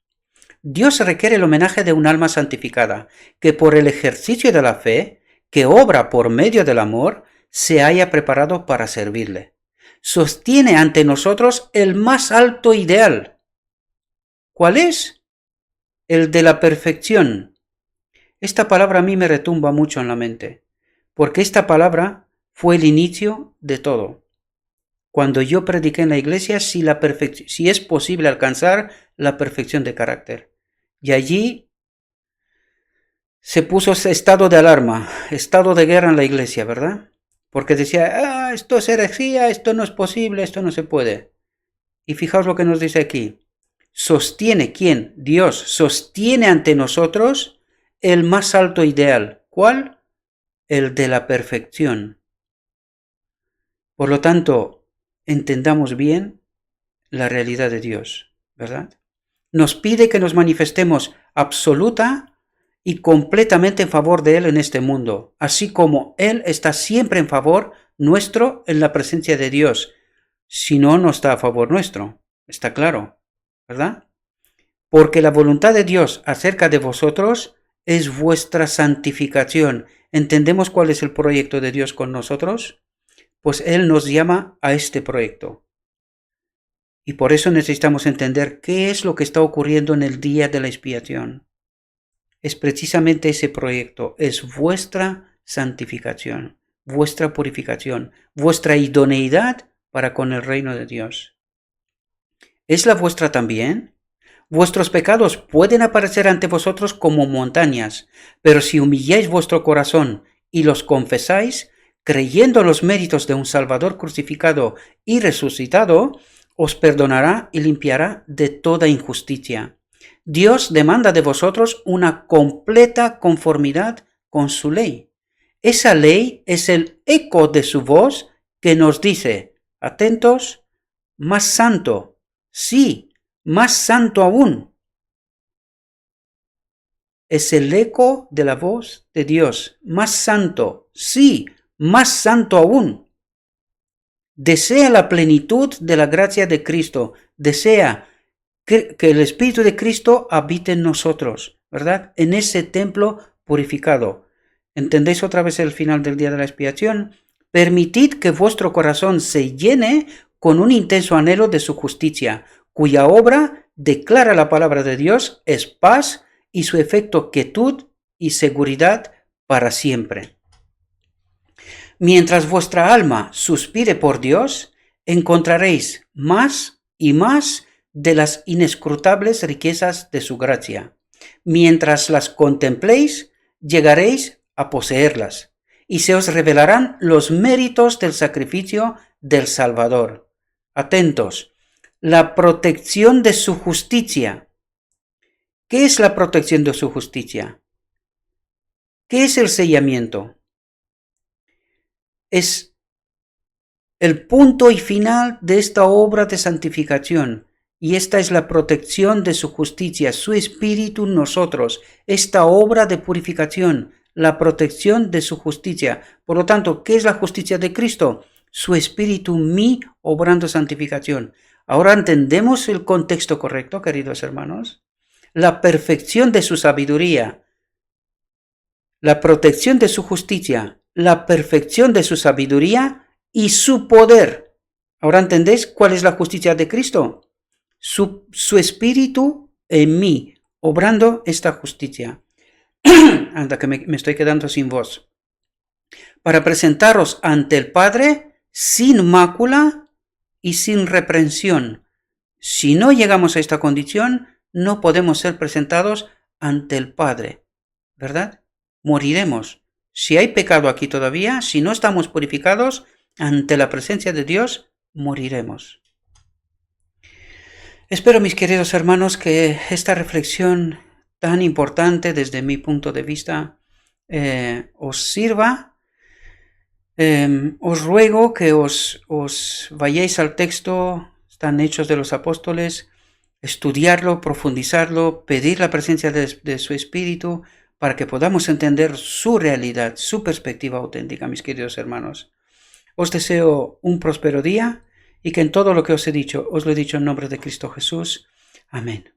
Dios requiere el homenaje de un alma santificada, que por el ejercicio de la fe, que obra por medio del amor, se haya preparado para servirle. Sostiene ante nosotros el más alto ideal. ¿Cuál es? El de la perfección. Esta palabra a mí me retumba mucho en la mente, porque esta palabra fue el inicio de todo. Cuando yo prediqué en la iglesia, si es posible alcanzar la perfección de carácter. Y allí se puso ese estado de alarma, estado de guerra en la iglesia, ¿verdad? Porque decía, esto es herejía, esto no es posible, esto no se puede. Y fijaos lo que nos dice aquí. Sostiene, ¿quién? Dios sostiene ante nosotros el más alto ideal. ¿Cuál? El de la perfección. Por lo tanto, entendamos bien la realidad de Dios, ¿verdad? Nos pide que nos manifestemos absoluta y completamente en favor de Él en este mundo, así como Él está siempre en favor nuestro en la presencia de Dios. Si no, no está a favor nuestro, está claro, ¿verdad? Porque la voluntad de Dios acerca de vosotros es vuestra santificación. ¿Entendemos cuál es el proyecto de Dios con nosotros? Pues Él nos llama a este proyecto. Y por eso necesitamos entender qué es lo que está ocurriendo en el día de la expiación. Es precisamente ese proyecto, es vuestra santificación, vuestra purificación, vuestra idoneidad para con el reino de Dios. ¿Es la vuestra también? Vuestros pecados pueden aparecer ante vosotros como montañas, pero si humilláis vuestro corazón y los confesáis, creyendo los méritos de un Salvador crucificado y resucitado, os perdonará y limpiará de toda injusticia. Dios demanda de vosotros una completa conformidad con su ley. Esa ley es el eco de su voz que nos dice, atentos, más santo, sí, más santo aún. Es el eco de la voz de Dios, más santo, sí, más santo aún. Desea la plenitud de la gracia de Cristo, desea que el Espíritu de Cristo habite en nosotros, ¿verdad? En ese templo purificado. ¿Entendéis otra vez el final del día de la expiación? Permitid que vuestro corazón se llene con un intenso anhelo de su justicia, cuya obra, declara la palabra de Dios, es paz y su efecto quietud y seguridad para siempre. Mientras vuestra alma suspire por Dios, encontraréis más y más de las inescrutables riquezas de su gracia. Mientras las contempléis, llegaréis a poseerlas, y se os revelarán los méritos del sacrificio del Salvador. Atentos, la protección de su justicia. ¿Qué es la protección de su justicia? ¿Qué es el sellamiento? Es el punto y final de esta obra de santificación, Y esta es la protección de su justicia, su espíritu en nosotros, esta obra de purificación, la protección de su justicia. Por lo tanto, ¿qué es la justicia de Cristo? Su espíritu en mí obrando santificación. Ahora entendemos el contexto correcto, queridos hermanos. La perfección de su sabiduría, la protección de su justicia, la perfección de su sabiduría y su poder. ¿Ahora entendéis cuál es la justicia de Cristo? Su espíritu en mí, obrando esta justicia. Anda, que me estoy quedando sin voz. Para presentaros ante el Padre sin mácula y sin reprensión. Si no llegamos a esta condición, no podemos ser presentados ante el Padre, ¿verdad? Moriremos. Si hay pecado aquí todavía, si no estamos purificados, ante la presencia de Dios, moriremos. Espero, mis queridos hermanos, que esta reflexión tan importante desde mi punto de vista os sirva. Os ruego que os vayáis al texto, están Hechos de los Apóstoles, estudiarlo, profundizarlo, pedir la presencia de su Espíritu para que podamos entender su realidad, su perspectiva auténtica, mis queridos hermanos. Os deseo un próspero día y que en todo lo que os he dicho, os lo he dicho en nombre de Cristo Jesús. Amén.